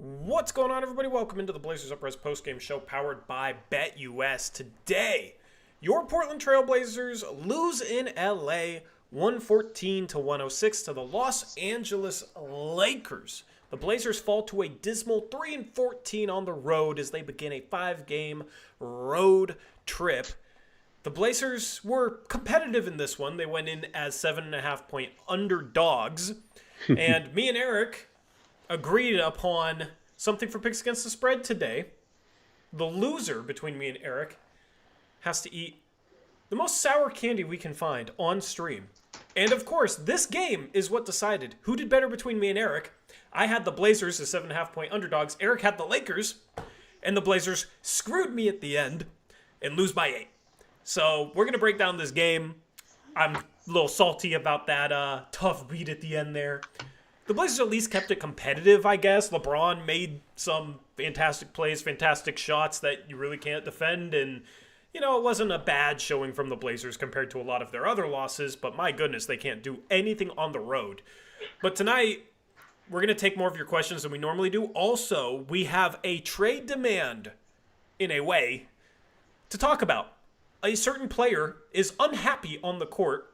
What's going on, everybody? Welcome into the Blazers Uprise postgame show powered by BetUS. Today, your Portland Trailblazers lose in LA 114 to 106 to the Los Angeles Lakers. The Blazers fall to a dismal 3-14 on the road as they begin a 5-game road trip. The Blazers were competitive in this one. They went in as 7.5-point underdogs. And me and Eric agreed upon something for picks against the spread today. The loser between me and Eric has to eat the most sour candy we can find on stream. And of course, this game is what decided who did better between me and Eric. I had the Blazers as 7.5-point underdogs. Eric had the Lakers, and the Blazers screwed me at the end and lose by 8. So we're going to break down this game. I'm a little salty about that tough beat at the end there. The Blazers at least kept it competitive, I guess. LeBron made some fantastic plays, fantastic shots that you really can't defend. And, you know, it wasn't a bad showing from the Blazers compared to a lot of their other losses. But my goodness, they can't do anything on the road. But tonight, we're going to take more of your questions than we normally do. Also, we have a trade demand, in a way, to talk about. A certain player is unhappy on the court,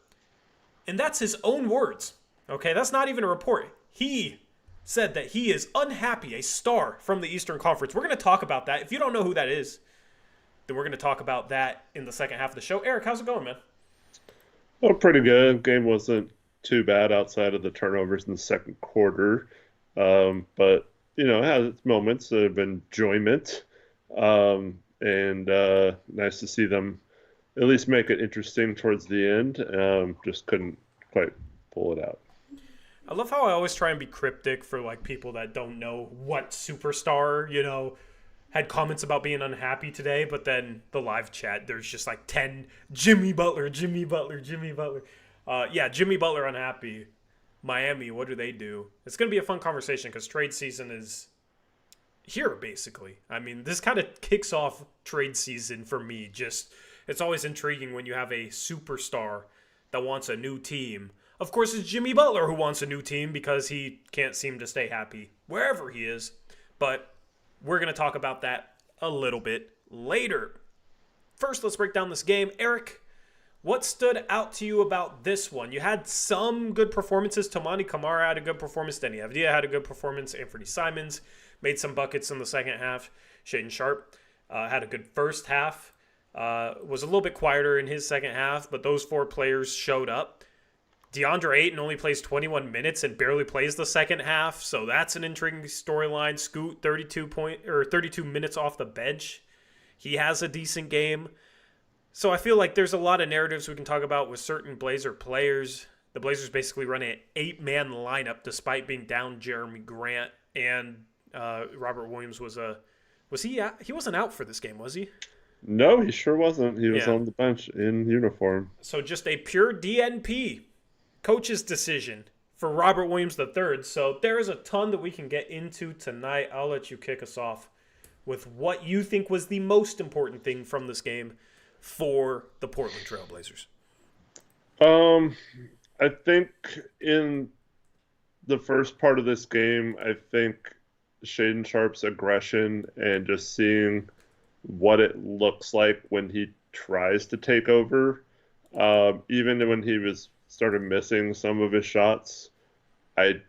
and that's his own words. Okay, that's not even a report. He said that he is unhappy, a star from the Eastern Conference. We're going to talk about that. If you don't know who that is, then we're going to talk about that in the second half of the show. Eric, how's it going, man? Well, pretty good. Game wasn't too bad outside of the turnovers in the second quarter. But, you know, it has its moments of enjoyment. And nice to see them at least make it interesting towards the end. Just couldn't quite pull it out. I love how I always try and be cryptic for, like, people that don't know what superstar, you know, had comments about being unhappy today, but then the live chat, there's just like 10 Jimmy Butler. Yeah, Jimmy Butler unhappy. Miami, what do they do? It's going to be a fun conversation because trade season is here, basically. I mean, this kind of kicks off trade season for me. Just, it's always intriguing when you have a superstar that wants a new team. Of course, it's Jimmy Butler who wants a new team because he can't seem to stay happy wherever he is. But we're going to talk about that a little bit later. First, let's break down this game. Eric, what stood out to you about this one? You had some good performances. Toumani Camara had a good performance. Denny Avdia had a good performance. Anfernee Simons made some buckets in the second half. Shaedon Sharpe had a good first half. Was a little bit quieter in his second half, but those four players showed up. DeAndre Ayton only plays 21 minutes and barely plays the second half, so that's an intriguing storyline. Scoot, 32 minutes off the bench. He has a decent game. So I feel like there's a lot of narratives we can talk about with certain Blazer players. The Blazers basically run an 8-man lineup despite being down Jeremy Grant, and Robert Williams he wasn't out for this game, was he? No, he sure wasn't. He was on the bench in uniform. So just a pure DNP. Coach's decision for Robert Williams III. So there is a ton that we can get into tonight. I'll let you kick us off with what you think was the most important thing from this game for the Portland Trail Blazers. I think in the first part of this game, I think Shaedon Sharpe's aggression and just seeing what it looks like when he tries to take over, even when he started missing some of his shots, I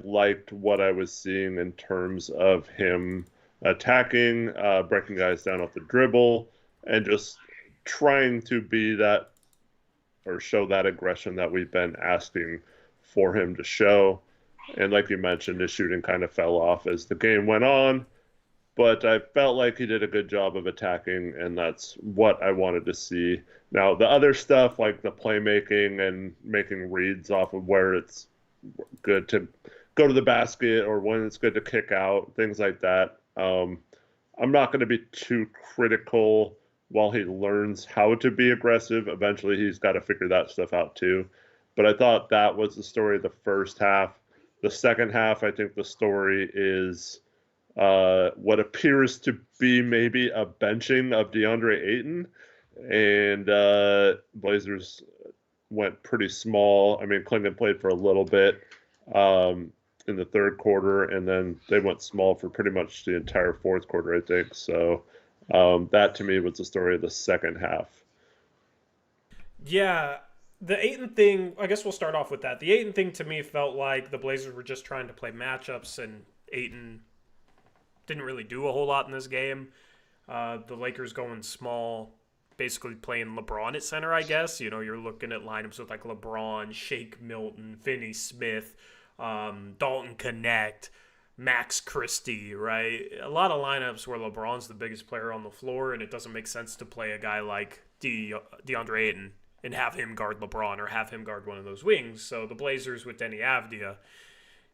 liked what I was seeing in terms of him attacking, breaking guys down off the dribble, and just trying to be that or show that aggression that we've been asking for him to show. And like you mentioned, his shooting kind of fell off as the game went on, but I felt like he did a good job of attacking, and that's what I wanted to see. Now, the other stuff, like the playmaking and making reads off of where it's good to go to the basket or when it's good to kick out, things like that. I'm not going to be too critical while he learns how to be aggressive. Eventually, he's got to figure that stuff out too. But I thought that was the story of the first half. The second half, I think the story is what appears to be maybe a benching of DeAndre Ayton, and Blazers went pretty small. I mean, Clinton played for a little bit, in the third quarter, and then they went small for pretty much the entire fourth quarter, I think. So that to me was the story of the second half. Yeah, the Ayton thing, I guess we'll start off with that. The Ayton thing to me felt like the Blazers were just trying to play matchups, and Ayton didn't really do a whole lot in this game. The Lakers going small, basically playing LeBron at center, I guess. You know, you're looking at lineups with like LeBron, Shake Milton, Finney Smith, Dalton Connect, Max Christie, right? A lot of lineups where LeBron's the biggest player on the floor, and it doesn't make sense to play a guy like DeAndre Ayton and have him guard LeBron or have him guard one of those wings. So the Blazers with Denny Avdia,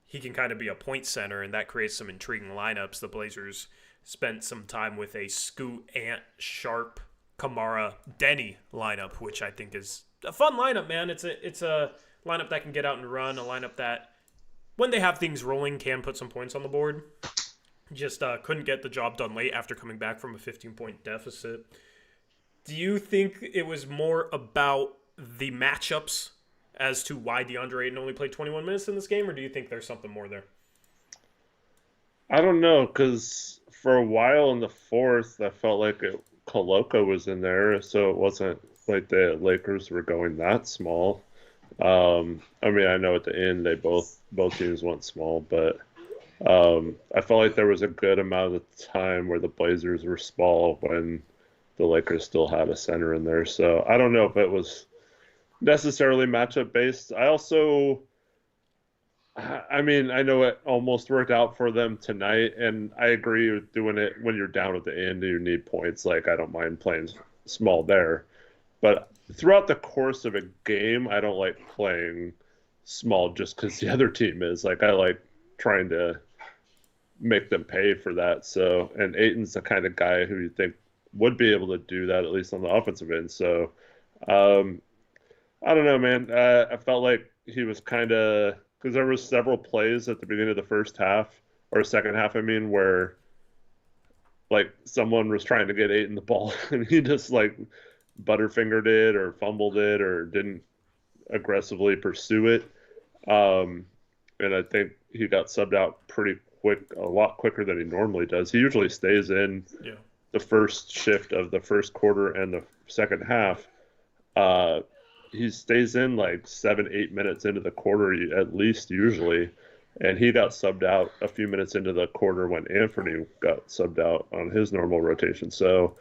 he can kind of be a point center, and that creates some intriguing lineups. The Blazers spent some time with a Scoot, Ant, Sharp, Kamara, Denny lineup, which I think is a fun lineup, man. It's a lineup that can get out and run, a lineup that, when they have things rolling, can put some points on the board. Just couldn't get the job done late after coming back from a 15-point deficit. Do you think it was more about the matchups as to why DeAndre Ayton only played 21 minutes in this game, or do you think there's something more there? I don't know, because for a while in the fourth, I felt like Koloko was in there, so it wasn't like the Lakers were going that small. I mean, I know at the end they both teams went small, but I felt like there was a good amount of time where the Blazers were small when the Lakers still had a center in there. So I don't know if it was necessarily matchup based. I mean, I know it almost worked out for them tonight, and I agree with doing it when you're down at the end and you need points. Like, I don't mind playing small there. But throughout the course of a game, I don't like playing small just because the other team is. Like, I like trying to make them pay for that. So, and Ayton's the kind of guy who you think would be able to do that, at least on the offensive end. So, I don't know, man. I felt like he was kind of, because there was several plays at the beginning of the first half, or second half, I mean, where like someone was trying to get Ayton the ball and he just like butterfingered it or fumbled it or didn't aggressively pursue it. And I think he got subbed out pretty quick, a lot quicker than he normally does. He usually stays in the first shift of the first quarter and the second half. He stays in like 7-8 minutes into the quarter at least usually, and he got subbed out a few minutes into the quarter when Anfernee got subbed out on his normal rotation. So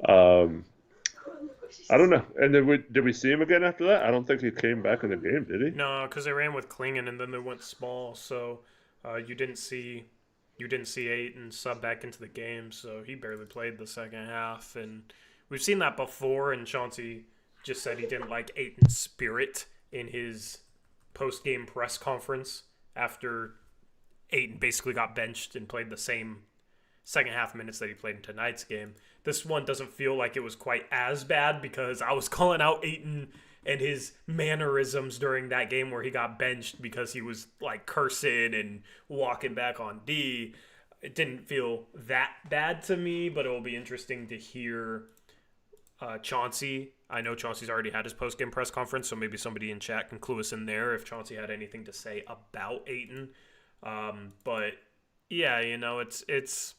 I don't know. And did we see him again after that? I don't think he came back in the game, did he? No, because they ran with Klingon and then they went small. So you didn't see Ayton sub back into the game. So he barely played the second half, and we've seen that before. And Chauncey just said he didn't like Ayton's spirit in his post-game press conference after Ayton basically got benched and played the same second half minutes that he played in tonight's game. This one doesn't feel like it was quite as bad because I was calling out Ayton and his mannerisms during that game where he got benched because he was like cursing and walking back on D. It didn't feel that bad to me, but it will be interesting to hear Chauncey. I know Chauncey's already had his post-game press conference, so maybe somebody in chat can clue us in there if Chauncey had anything to say about Ayton. But yeah, you know, it's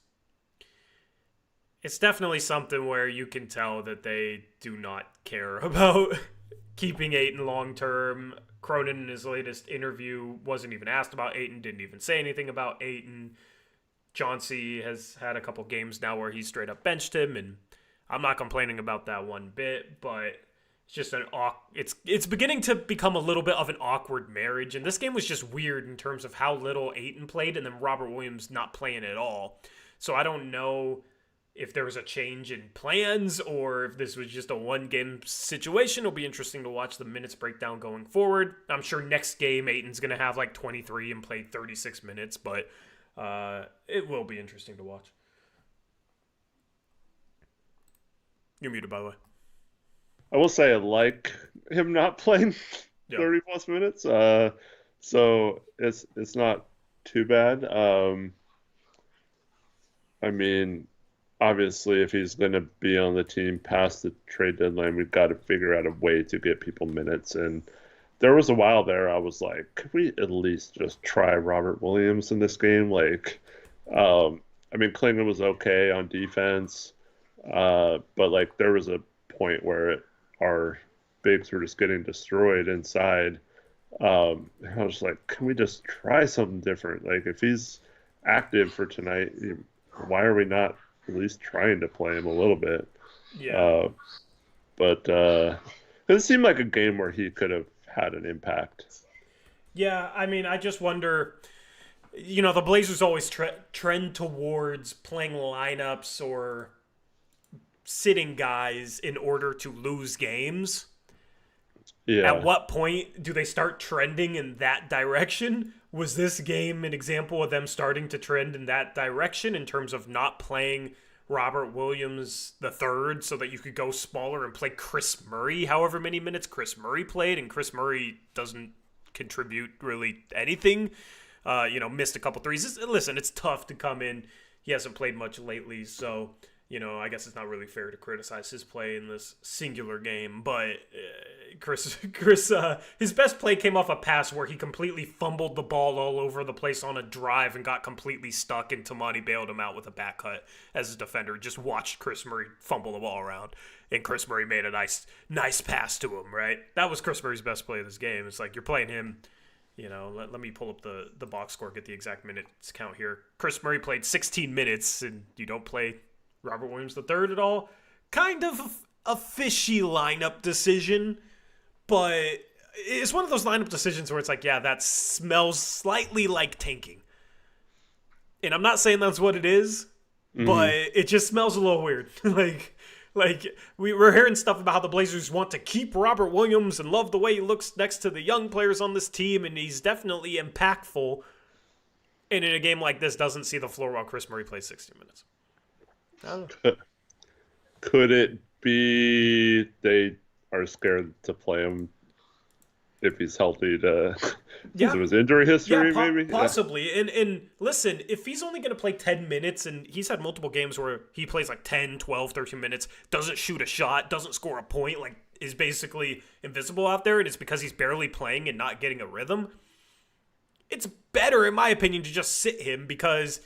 definitely something where you can tell that they do not care about keeping Ayton long-term. Cronin in his latest interview wasn't even asked about Ayton, didn't even say anything about Ayton. Chauncey has had a couple games now where he straight up benched him, and I'm not complaining about that one bit, but it's just it's beginning to become a little bit of an awkward marriage. And this game was just weird in terms of how little Ayton played and then Robert Williams not playing at all. So I don't know if there was a change in plans or if this was just a one-game situation. It'll be interesting to watch the minutes breakdown going forward. I'm sure next game Ayton's going to have like 23 and play 36 minutes, but it will be interesting to watch. You're muted, by the way. I will say I like him not playing 30 plus minutes. So it's not too bad. I mean, obviously, if he's going to be on the team past the trade deadline, we've got to figure out a way to get people minutes. And there was a while there I was like, could we at least just try Robert Williams in this game? Like, I mean, Klingon was okay on defense, but like there was a point where our bigs were just getting destroyed inside. I was like, can we just try something different? Like, if he's active for tonight, why are we not at least trying to play him a little bit? Yeah. Uh, but it seemed like a game where he could have had an impact. Yeah, I mean, I just wonder. The Blazers always trend towards playing lineups or sitting guys in order to lose games. At Yeah, what point do they start trending in that direction? Was this game an example of them starting to trend in that direction in terms of not playing Robert Williams the third so that you could go smaller and play Chris Murray however many minutes Chris Murray played, and Chris Murray doesn't contribute really anything. Missed a couple threes. Listen, it's tough to come in. He hasn't played much lately, so I guess it's not really fair to criticize his play in this singular game. But Chris, his best play came off a pass where he completely fumbled the ball all over the place on a drive and got completely stuck, and Tamani bailed him out with a back cut as a defender. Just watched Chris Murray fumble the ball around, and Chris Murray made a nice pass to him. Right, that was Chris Murray's best play of this game. It's like you're playing him. Let me pull up the box score, get the exact minutes count here. Chris Murray played 16 minutes, and you don't play Robert Williams III at all. Kind of a fishy lineup decision, but it's one of those lineup decisions where it's like, yeah, that smells slightly like tanking. And I'm not saying that's what it is, but it just smells a little weird. We're hearing stuff about how the Blazers want to keep Robert Williams and love the way he looks next to the young players on this team, and he's definitely impactful. And in a game like this, doesn't see the floor while Chris Murray plays 60 minutes. could it be they are scared to play him if he's healthy because of his injury history, maybe? Possibly. And listen, if he's only going to play 10 minutes, and he's had multiple games where he plays like 10, 12, 13 minutes, doesn't shoot a shot, doesn't score a point, like is basically invisible out there, and it's because he's barely playing and not getting a rhythm, it's better, in my opinion, to just sit him, because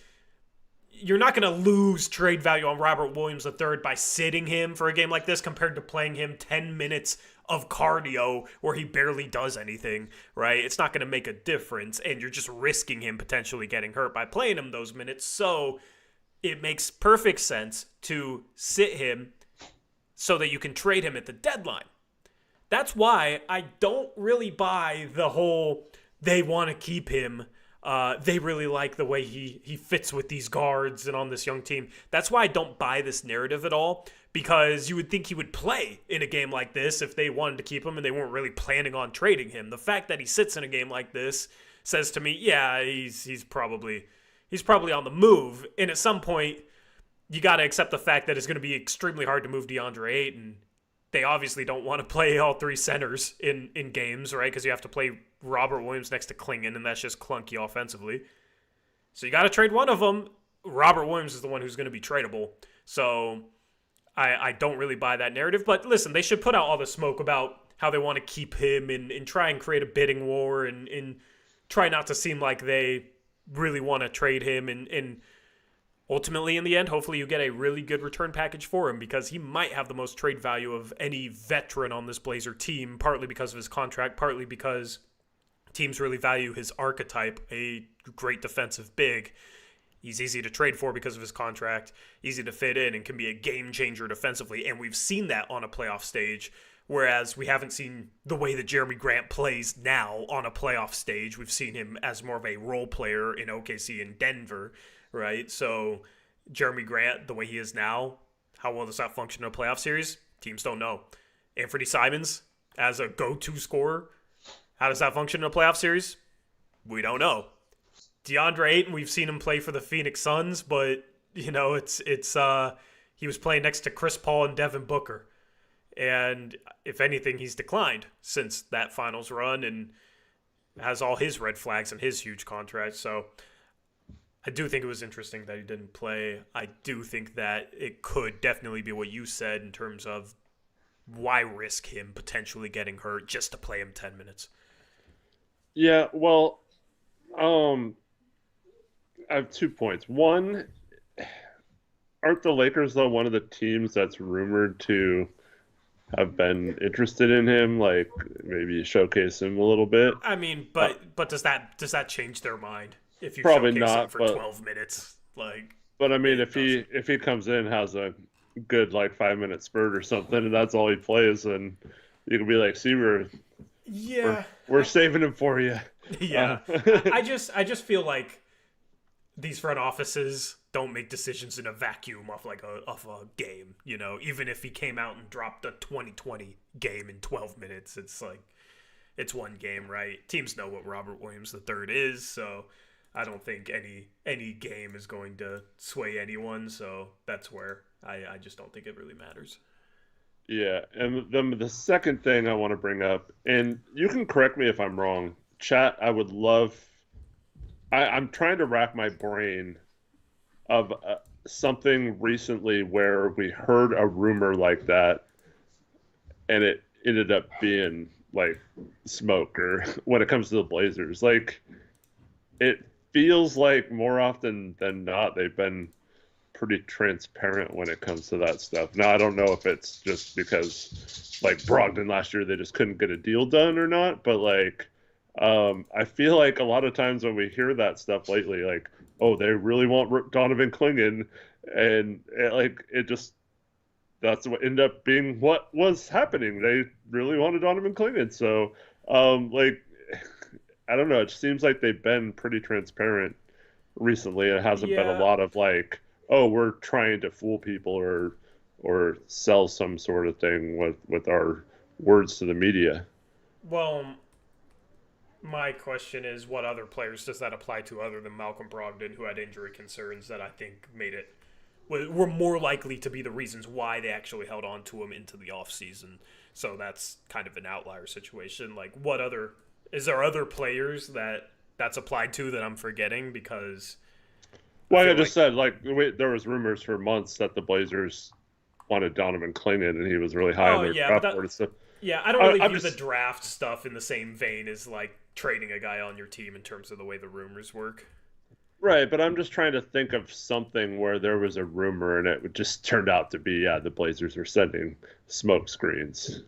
you're not going to lose trade value on Robert Williams III by sitting him for a game like this compared to playing him 10 minutes of cardio where he barely does anything, right? It's not going to make a difference, and you're just risking him potentially getting hurt by playing him those minutes. So it makes perfect sense to sit him so that you can trade him at the deadline. That's why I don't really buy the whole they want to keep him. They really like the way he fits with these guards and on this young team. That's why I don't buy this narrative at all, because you would think he would play in a game like this if they wanted to keep him and they weren't really planning on trading him. The fact that he sits in a game like this says to me, yeah, he's probably on the move. And at some point, you got to accept the fact that it's going to be extremely hard to move DeAndre Ayton. They obviously don't want to play all three centers in games, right? Because you have to play Robert Williams next to Klingon, and that's just clunky offensively. So you got to trade one of them. Robert Williams is the one who's going to be tradable. So I don't really buy that narrative. But listen, they should put out all the smoke about how they want to keep him and try and create a bidding war and try not to seem like they really want to trade him. And ultimately, in the end, hopefully you get a really good return package for him, because he might have the most trade value of any veteran on this Blazer team, partly because of his contract, partly because teams really value his archetype, a great defensive big. He's easy to trade for because of his contract, easy to fit in, and can be a game changer defensively. And we've seen that on a playoff stage, whereas we haven't seen the way that Jeremy Grant plays now on a playoff stage. We've seen him as more of a role player in OKC and Denver, right? So Jeremy Grant, the way he is now, how well does that function in a playoff series? Teams don't know. Anfernee Simons as a go-to scorer, how does that function in a playoff series? We don't know. DeAndre Ayton, we've seen him play for the Phoenix Suns, but he was playing next to Chris Paul and Devin Booker. And if anything, he's declined since that finals run and has all his red flags and his huge contract. So I do think it was interesting that he didn't play. I do think that it could definitely be what you said in terms of why risk him potentially getting hurt just to play him 10 minutes? Yeah, well, I have 2 points. One, aren't the Lakers though one of the teams that's rumored to have been interested in him, like maybe showcase him a little bit? I mean, but does that change their mind if you Probably showcase him not, for but 12 minutes? Like, I mean, it doesn't. if he comes in, has a good like 5 minute spurt or something, and that's all he plays, and you can be like, see, Yeah, we're saving him for you. yeah. I just feel like these front offices don't make decisions in a vacuum off a game. You know, even if he came out and dropped a 2020 game in 12 minutes, it's like it's one game, right? Teams know what Robert Williams III is, so I don't think any game is going to sway anyone. So that's where I just don't think it really matters. Yeah, and then the second thing I want to bring up, and you can correct me if I'm wrong, chat. I would love. I'm trying to rack my brain of something recently where we heard a rumor like that, and it ended up being like smoke, or when it comes to the Blazers, like it feels like more often than not they've been pretty transparent when it comes to that stuff. Now, I don't know if it's just because, like Brogdon last year, they just couldn't get a deal done or not, but like, I feel like a lot of times when we hear that stuff lately, like, oh, they really want Donovan Clingan, and it just that's what ended up being what was happening. They really wanted Donovan Clingan, so like, I don't know. It seems like they've been pretty transparent recently. It hasn't been a Yeah. lot of like, oh, we're trying to fool people or sell some sort of thing with our words to the media. Well, my question is, what other players does that apply to other than Malcolm Brogdon, who had injury concerns that I think made it were more likely to be the reasons why they actually held on to him into the offseason. So that's kind of an outlier situation. Like, what other is there other players that's applied to that I'm forgetting? Because Well, like I feel just like said, like there was rumors for months that the Blazers wanted Donovan Clingan, and he was really high on oh their yeah, but draft that board and stuff. yeah, I don't really I'm view the just draft stuff in the same vein as like trading a guy on your team in terms of the way the rumors work. right, but I'm just trying to think of something where there was a rumor and it just turned out to be, yeah, the Blazers are sending smoke screens.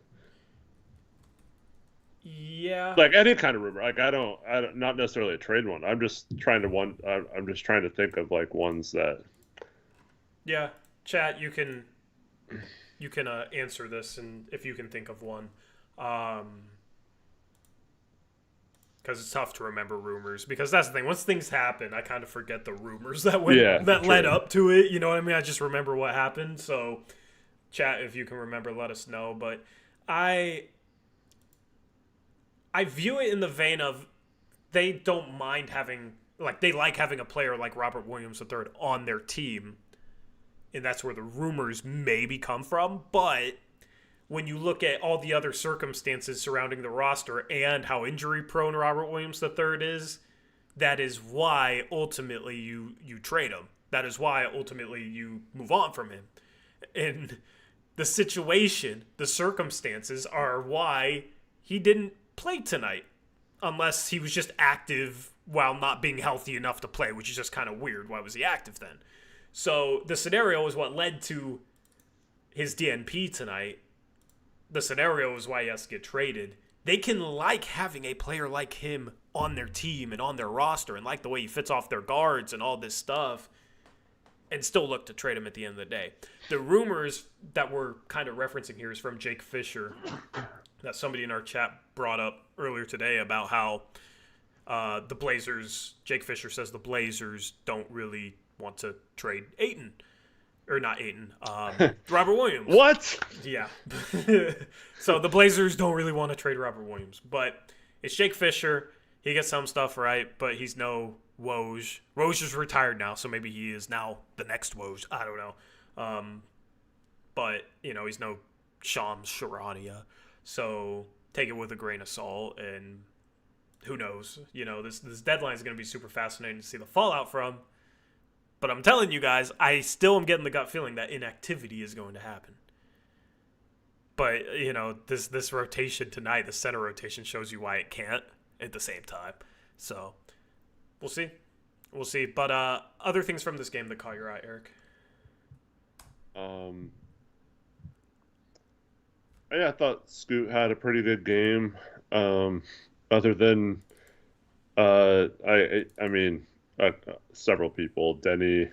Yeah, Like any kind of rumor. Like I don't, not necessarily a trade one. I'm just trying to think of like ones that. yeah. Chat, you can answer this, and if you can think of one, because it's tough to remember rumors. Because that's the thing. Once things happen, I kind of forget the rumors Yeah, that led true. up to it. You know what I mean? I just remember what happened. So, chat, if you can remember, let us know. But I I view it in the vein of they don't mind having they like having a player like Robert Williams III on their team, and that's where the rumors maybe come from. But when you look at all the other circumstances surrounding the roster and how injury prone Robert Williams III is, that is why ultimately you trade him. That is why ultimately you move on from him. And the situation, the circumstances are why he didn't play tonight. Unless he was just active while not being healthy enough to play, which is just kind of weird. Why was he active then? So the scenario is what led to his DNP tonight. The scenario is why he has to get traded. They can like having a player like him on their team and on their roster and like the way he fits off their guards and all this stuff and still look to trade him at the end of the day. The rumors that we're kind of referencing here is from Jake Fisher, that somebody in our chat brought up earlier today about how the Blazers, Jake Fisher says the Blazers don't really want to trade Ayton. Or not Ayton, Robert Williams. What? Yeah. So the Blazers don't really want to trade Robert Williams. But it's Jake Fisher. He gets some stuff right, but he's no Woj. Woj is retired now, so maybe he is now the next Woj. I don't know. But, he's no Shams Charania. So take it with a grain of salt, and who knows? This deadline is going to be super fascinating to see the fallout from. But I'm telling you guys, I still am getting the gut feeling that inactivity is going to happen. But, this rotation tonight, the center rotation, shows you why it can't at the same time. So, we'll see. We'll see. But other things from this game that caught your eye, Eric? Yeah, I thought Scoot had a pretty good game. Other than, I mean, several people, Denny,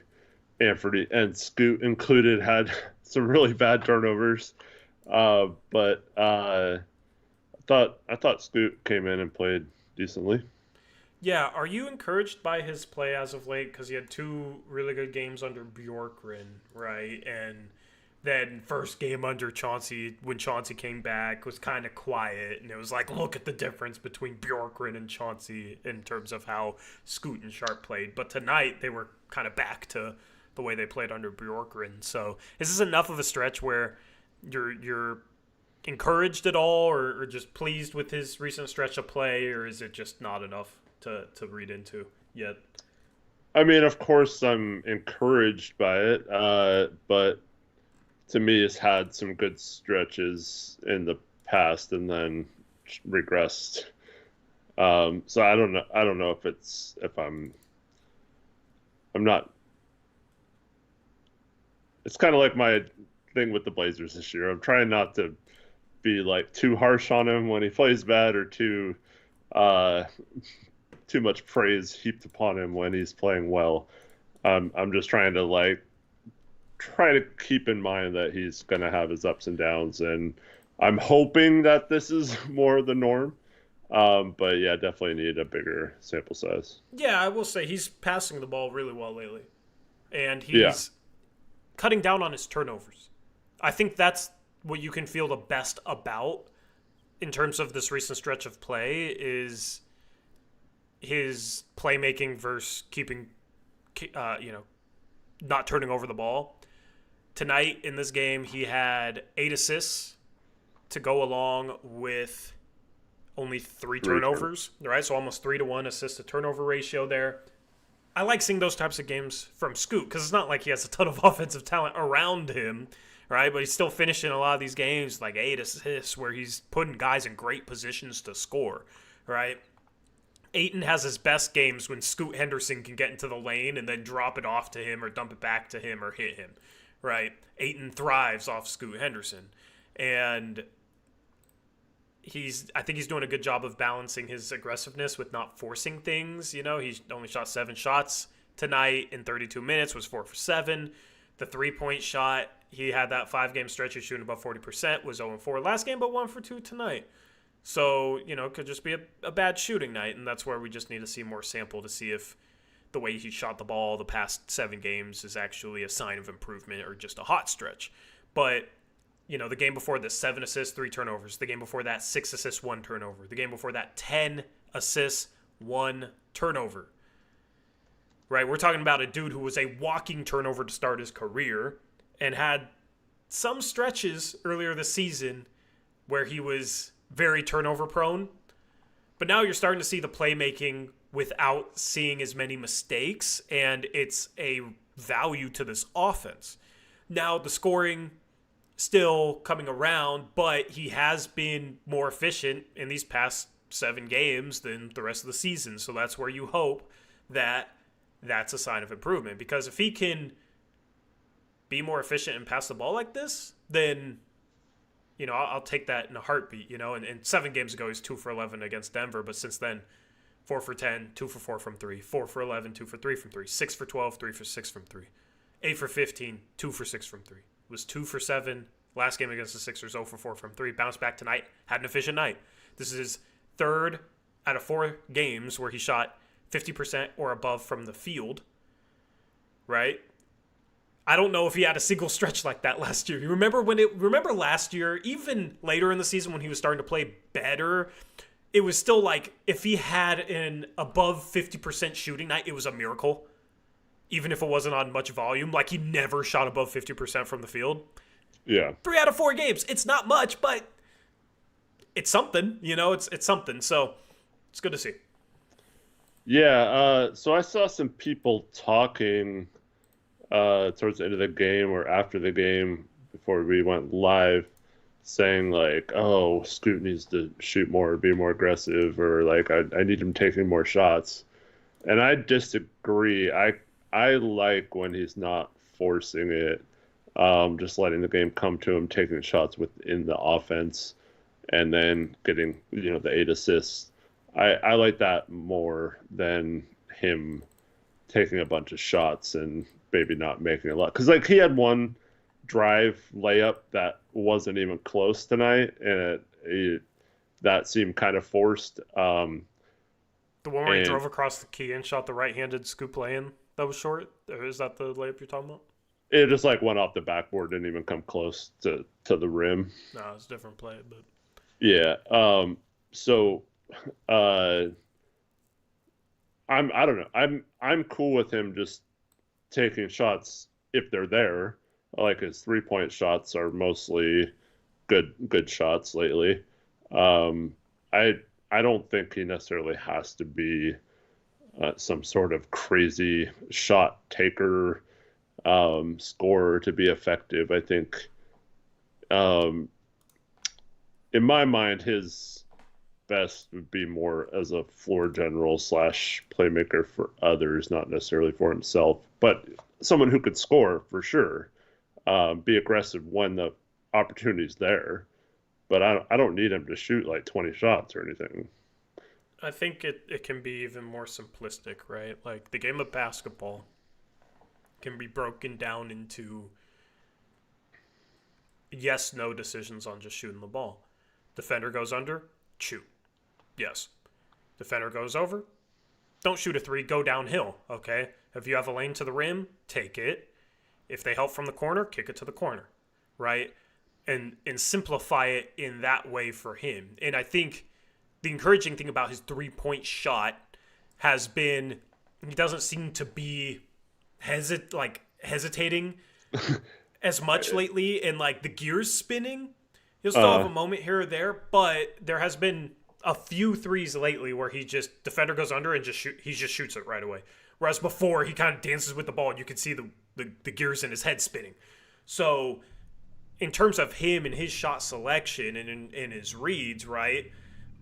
Anfernee, and Scoot included, had some really bad turnovers. But I thought Scoot came in and played decently. Yeah, are you encouraged by his play as of late? Because he had 2 really good games under Bjorkgren, right? And then first game under Chauncey, when Chauncey came back, was kind of quiet. And it was like, look at the difference between Bjorkgren and Chauncey in terms of how Scoot and Sharp played. But tonight, they were kind of back to the way they played under Bjorkgren. So is this enough of a stretch where you're encouraged at all, or just pleased with his recent stretch of play, or is it just not enough to read into yet? I mean, of course, I'm encouraged by it, but to me, it's had some good stretches in the past and then regressed. So I don't know. I don't know if I'm not. It's kind of like my thing with the Blazers this year. I'm trying not to be like too harsh on him when he plays bad, or too much praise heaped upon him when he's playing well. I'm just trying to keep in mind that he's going to have his ups and downs, and I'm hoping that this is more the norm. But yeah, definitely need a bigger sample size. Yeah, I will say he's passing the ball really well lately, and he's cutting down on his turnovers. I think that's what you can feel the best about in terms of this recent stretch of play is his playmaking versus keeping, not turning over the ball. Tonight in this game, he had 8 assists to go along with only 3 turnovers, right? So almost 3-to-1 assist to turnover ratio there. I like seeing those types of games from Scoot because it's not like he has a ton of offensive talent around him, right? But he's still finishing a lot of these games like 8 assists where he's putting guys in great positions to score, right? Ayton has his best games when Scoot Henderson can get into the lane and then drop it off to him or dump it back to him or hit him, right? Ayton thrives off Scoot Henderson. And I think he's doing a good job of balancing his aggressiveness with not forcing things. He's only shot 7 shots tonight in 32 minutes, was 4 for 7. The 3-point shot, he had that 5-game stretch of shooting above 40%, was 0 for 4 last game, but 1 for 2 tonight. So, it could just be a bad shooting night, and that's where we just need to see more sample to see if the way he shot the ball the past 7 games is actually a sign of improvement or just a hot stretch. But the game before this, 7 assists, 3 turnovers. The game before that, 6 assists, 1 turnover. The game before that, 10 assists, 1 turnover. Right? We're talking about a dude who was a walking turnover to start his career and had some stretches earlier this season where he was very turnover prone. But now you're starting to see the playmaking without seeing as many mistakes, and it's a value to this offense. Now, the scoring still coming around, but he has been more efficient in these past 7 games than the rest of the season. So that's where you hope that that's a sign of improvement. Because if he can be more efficient and pass the ball like this, then, I'll take that in a heartbeat, And 7 games ago, he's 2 for 11 against Denver. But since then, 4 for 10, 2 for 4 from 3, 4 for 11, 2 for 3 from 3, 6 for 12, 3 for 6 from 3, 8 for 15, 2 for 6 from 3. Was 2 for 7 last game against the Sixers, 0 for 4 from 3. Bounced back tonight, had an efficient night. This is his 3rd out of 4 games where he shot 50% or above from the field, right? I don't know if he had a single stretch like that last year. You remember last year, even later in the season when he was starting to play better, it was still like if he had an above 50% shooting night, it was a miracle. Even if it wasn't on much volume, like he never shot above 50% from the field. Yeah. 3 out of 4 games. It's not much, but it's something, it's something. So it's good to see. Yeah. So I saw some people talking towards the end of the game or after the game before we went live saying like, "Oh, Scoot needs to shoot more, be more aggressive," or like, I need him taking more shots." And I disagree. I like when he's not forcing it, just letting the game come to him, taking shots within the offense, and then getting the 8 assists. I like that more than him taking a bunch of shots and maybe not making a lot. Because like he had one drive layup that wasn't even close tonight, and that seemed kind of forced. The one where he And drove across the key and shot the right-handed scoop lay-in that was short? Or is that the layup you're talking about? it just like went off the backboard, didn't even come close to the rim. No, it's a different play, but Yeah. So uh I don't know. I'm cool with him just taking shots if they're there. Like his 3-point shots are mostly good shots lately. Um I don't think he necessarily has to be some sort of crazy shot taker scorer to be effective. I think um in my mind his best would be more as a floor general slash playmaker for others, not necessarily for himself, but someone who could score for sure, be aggressive when the opportunity's there. But I don't need him to shoot like 20 shots or anything. I think it can be even more simplistic, right? Like the game of basketball can be broken down into yes, no decisions on just shooting the ball. Defender goes under, shoot. Yes. Defender goes over, don't shoot a three, go downhill, okay? If you have a lane to the rim, take it. If they help from the corner, kick it to the corner, right? And simplify it in that way for him. And I think the encouraging thing about his 3-point shot has been he doesn't seem to be hesitating as much lately, and like the gears spinning. He'll still have a moment here or there, but there has been a few threes lately where he just defender goes under and he just shoots it right away. Whereas before he kind of dances with the ball and you can see the gears in his head spinning. So in terms of him and his shot selection and in his reads, right?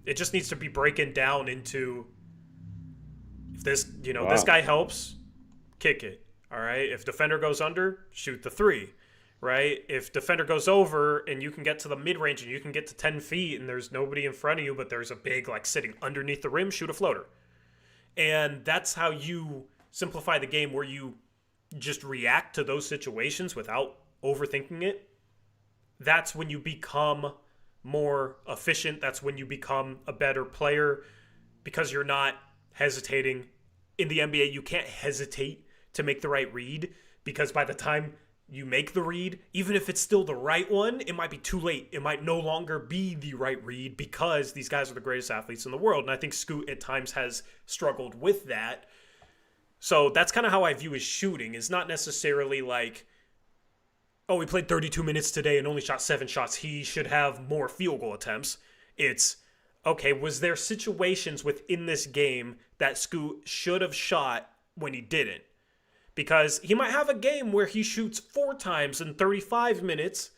It just needs to be breaking down into if this, this guy helps, kick it. All right. If defender goes under, shoot the three. Right? If defender goes over and you can get to the mid range and you can get to 10 feet and there's nobody in front of you, but there's a big like sitting underneath the rim, shoot a floater. And that's how you simplify the game, where you just react to those situations without overthinking it. That's when you become more efficient. That's when you become a better player because you're not hesitating. In the NBA, you can't hesitate to make the right read because by the time you make the read, even if it's still the right one, it might be too late. It might no longer be the right read because these guys are the greatest athletes in the world. And I think Scoot at times has struggled with that. So that's kind of how I view his shooting. It's not necessarily like, oh, he played 32 minutes today and only shot 7 shots. He should have more field goal attempts. It's, okay, was there situations within this game that Scoot should have shot when he didn't? Because he might have a game where he shoots 4 times in 35 minutes,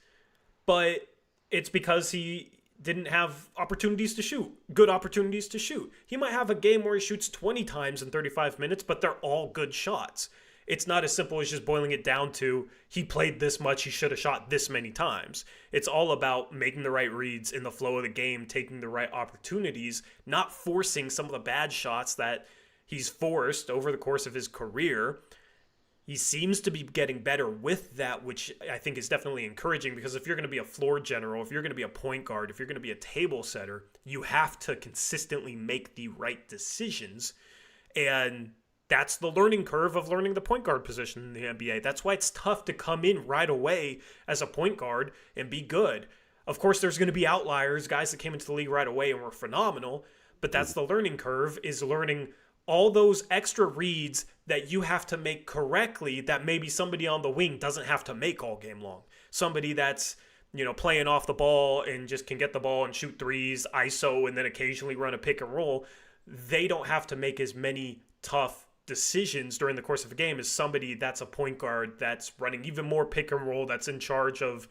but it's because he didn't have opportunities to shoot, good opportunities to shoot. He might have a game where he shoots 20 times in 35 minutes, but they're all good shots. It's not as simple as just boiling it down to he played this much, he should have shot this many times. It's all about making the right reads in the flow of the game, taking the right opportunities, not forcing some of the bad shots that he's forced over the course of his career. He seems to be getting better with that, which I think is definitely encouraging because if you're going to be a floor general, if you're going to be a point guard, if you're going to be a table setter, you have to consistently make the right decisions. And that's the learning curve of learning the point guard position in the NBA. That's why it's tough to come in right away as a point guard and be good. Of course, there's going to be outliers, guys that came into the league right away and were phenomenal, but that's the learning curve, is learning all those extra reads that you have to make correctly that maybe somebody on the wing doesn't have to make all game long. Somebody that's, playing off the ball and just can get the ball and shoot threes, ISO, and then occasionally run a pick and roll. They don't have to make as many tough decisions during the course of a game as somebody that's a point guard that's running even more pick and roll, that's in charge of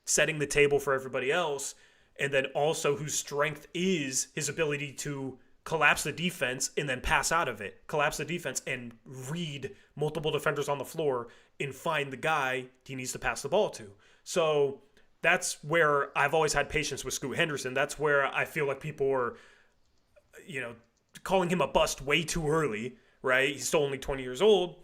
setting the table for everybody else, and then also whose strength is his ability to collapse the defense and then pass out of it, collapse the defense and read multiple defenders on the floor and find the guy he needs to pass the ball to. So that's where I've always had patience with Scoot Henderson. That's where I feel like people are, calling him a bust way too early, right? He's still only 20 years old.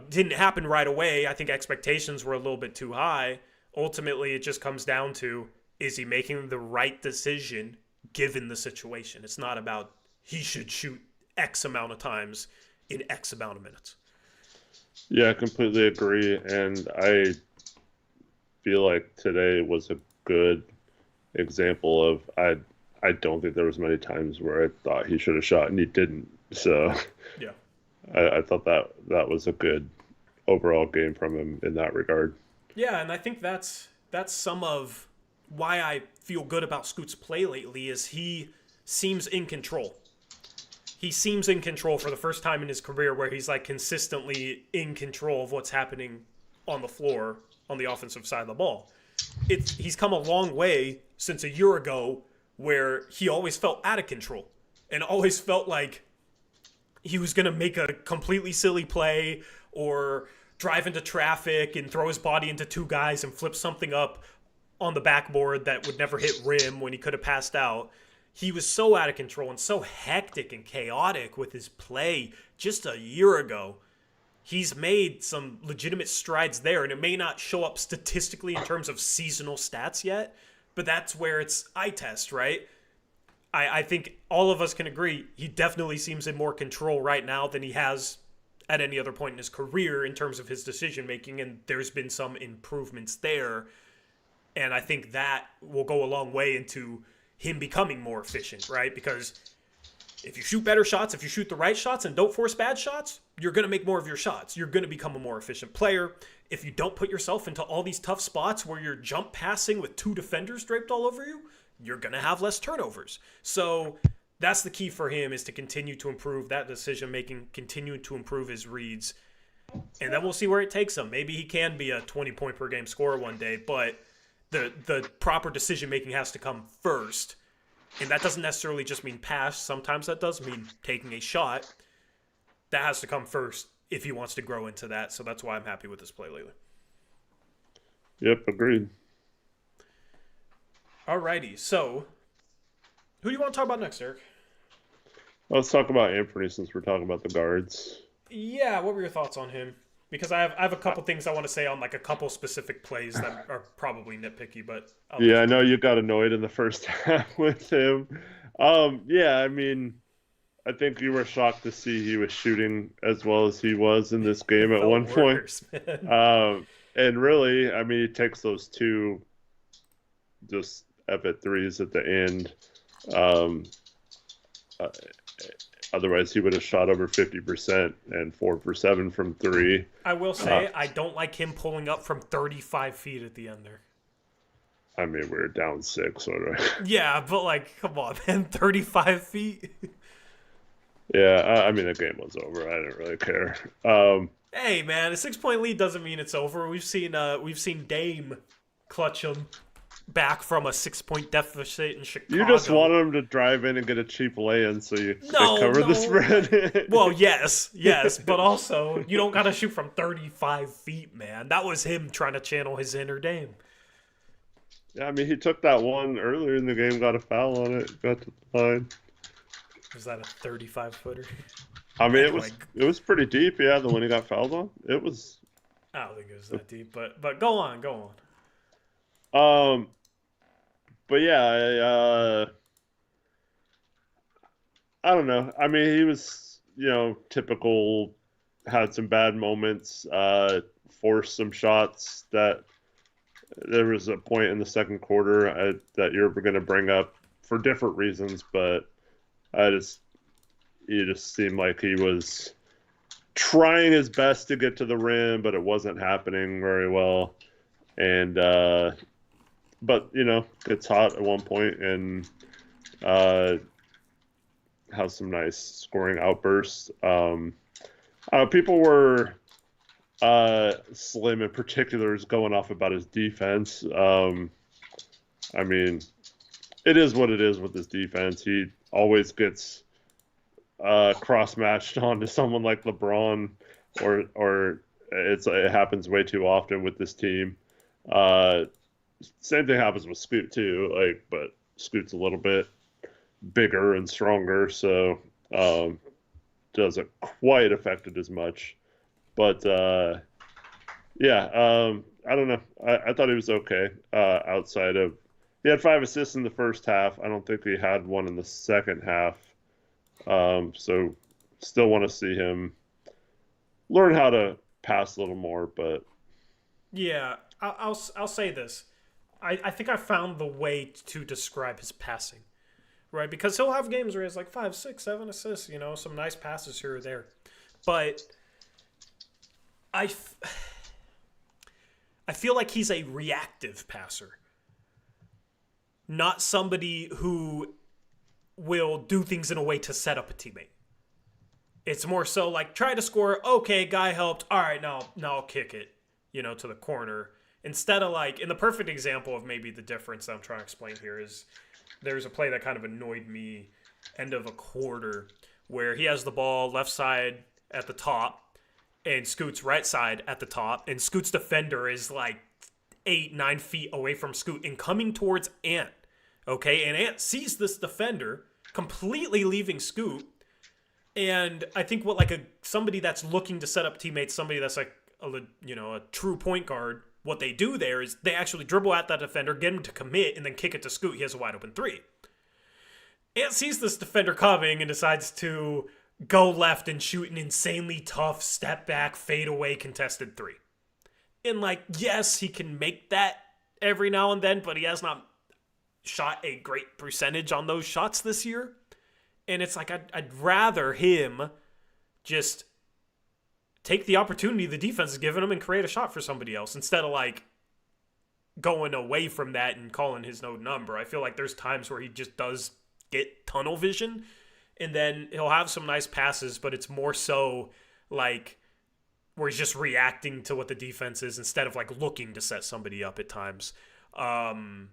Didn't happen right away. I think expectations were a little bit too high. Ultimately, it just comes down to, is he making the right decision given the situation? It's not about he should shoot X amount of times in X amount of minutes. Yeah, I completely agree. And I feel like today was a good example of I don't think there was many times where I thought he should have shot and he didn't. So yeah, I thought that was a good overall game from him in that regard. Yeah, and I think that's some of why I feel good about Scoot's play lately is he seems in control. He seems in control for the first time in his career where he's like consistently in control of what's happening on the floor on the offensive side of the ball. He's come a long way since a year ago where he always felt out of control and always felt like he was going to make a completely silly play or drive into traffic and throw his body into two guys and flip something up on the backboard that would never hit rim when he could have passed out. He was so out of control and so hectic and chaotic with his play just a year ago. He's made some legitimate strides there, and it may not show up statistically in terms of seasonal stats yet, but that's where it's eye test, right? I think all of us can agree he definitely seems in more control right now than he has at any other point in his career in terms of his decision making, and there's been some improvements there. And I think that will go a long way into him becoming more efficient, right? Because if you shoot better shots, if you shoot the right shots and don't force bad shots, you're going to make more of your shots. You're going to become a more efficient player. If you don't put yourself into all these tough spots where you're jump passing with two defenders draped all over you, you're going to have less turnovers. So that's the key for him, is to continue to improve that decision making, continue to improve his reads, and then we'll see where it takes him. Maybe he can be a 20-point per game scorer one day, but the proper decision making has to come first. And that doesn't necessarily just mean pass. Sometimes that does mean taking a shot. That has to come first if he wants to grow into that. So that's why I'm happy with this play lately. Yep, agreed. Alrighty, so who do you want to talk about next, Eric? Let's talk about Anfernee since we're talking about the guards. Yeah, what were your thoughts on him? Because I have a couple things I want to say on like a couple specific plays that are probably nitpicky, but yeah, I know you got annoyed in the first half with him. Yeah, I mean, I think you were shocked to see he was shooting as well as he was in this game at one point. And really, I mean, he takes those two just epic threes at the end. Otherwise, he would have shot over 50% and 4 for 7 from 3. I will say, I don't like him pulling up from 35 feet at the end there. I mean, we were down 6. Yeah, but like, come on, man, 35 feet? Yeah, I mean, the game was over. I didn't really care. Hey, man, a 6-point lead doesn't mean it's over. We've seen Dame clutch him back from a 6-point deficit in Chicago. You just wanted him to drive in and get a cheap lay-in so you cover the spread. Well, yes, but also you don't got to shoot from 35 feet, man. That was him trying to channel his inner Dame. Yeah, I mean, he took that one earlier in the game, got a foul on it, got to the line. Was that a 35-footer? I mean, it was pretty deep, yeah, the one he got fouled on. It was... I don't think it was that deep, but go on. But yeah, I don't know. I mean, he was, typical, had some bad moments, forced some shots that there was a point in the second quarter that you're going to bring up for different reasons, but he just seemed like he was trying his best to get to the rim, but it wasn't happening very well. And, but, gets hot at one point and has some nice scoring outbursts. People were Slim in particular is going off about his defense. I mean, it is what it is with his defense. He always gets cross-matched onto someone like LeBron, or it happens way too often with this team. Same thing happens with Scoot too, but Scoot's a little bit bigger and stronger, so doesn't quite affect it as much. But I don't know. I thought he was okay. Outside of he had 5 assists in the first half. I don't think he had one in the second half. So still want to see him learn how to pass a little more. But Yeah, I'll say this. I think I found the way to describe his passing, right? Because he'll have games where he has like 5, 6, 7 assists, some nice passes here or there. But I feel like he's a reactive passer, not somebody who will do things in a way to set up a teammate. It's more so like try to score. Okay, guy helped. All right, now I'll kick it, to the corner. Instead of like, in the perfect example of maybe the difference that I'm trying to explain here is there's a play that kind of annoyed me end of a quarter where he has the ball left side at the top and Scoot's right side at the top, and Scoot's defender is like 8-9 feet away from Scoot and coming towards Ant. Okay, and Ant sees this defender completely leaving Scoot, and I think what somebody that's looking to set up teammates, somebody that's like a true point guard, what they do there is they actually dribble at that defender, get him to commit, and then kick it to Scoot. He has a wide open 3. Ant sees this defender coming and decides to go left and shoot an insanely tough step back, fade away contested 3. And yes, he can make that every now and then, but he has not shot a great percentage on those shots this year. And it's like, I'd rather him just take the opportunity the defense is giving him and create a shot for somebody else instead of going away from that and calling his no number. I feel like there's times where he just does get tunnel vision, and then he'll have some nice passes, but it's more so where he's just reacting to what the defense is instead of looking to set somebody up at times. And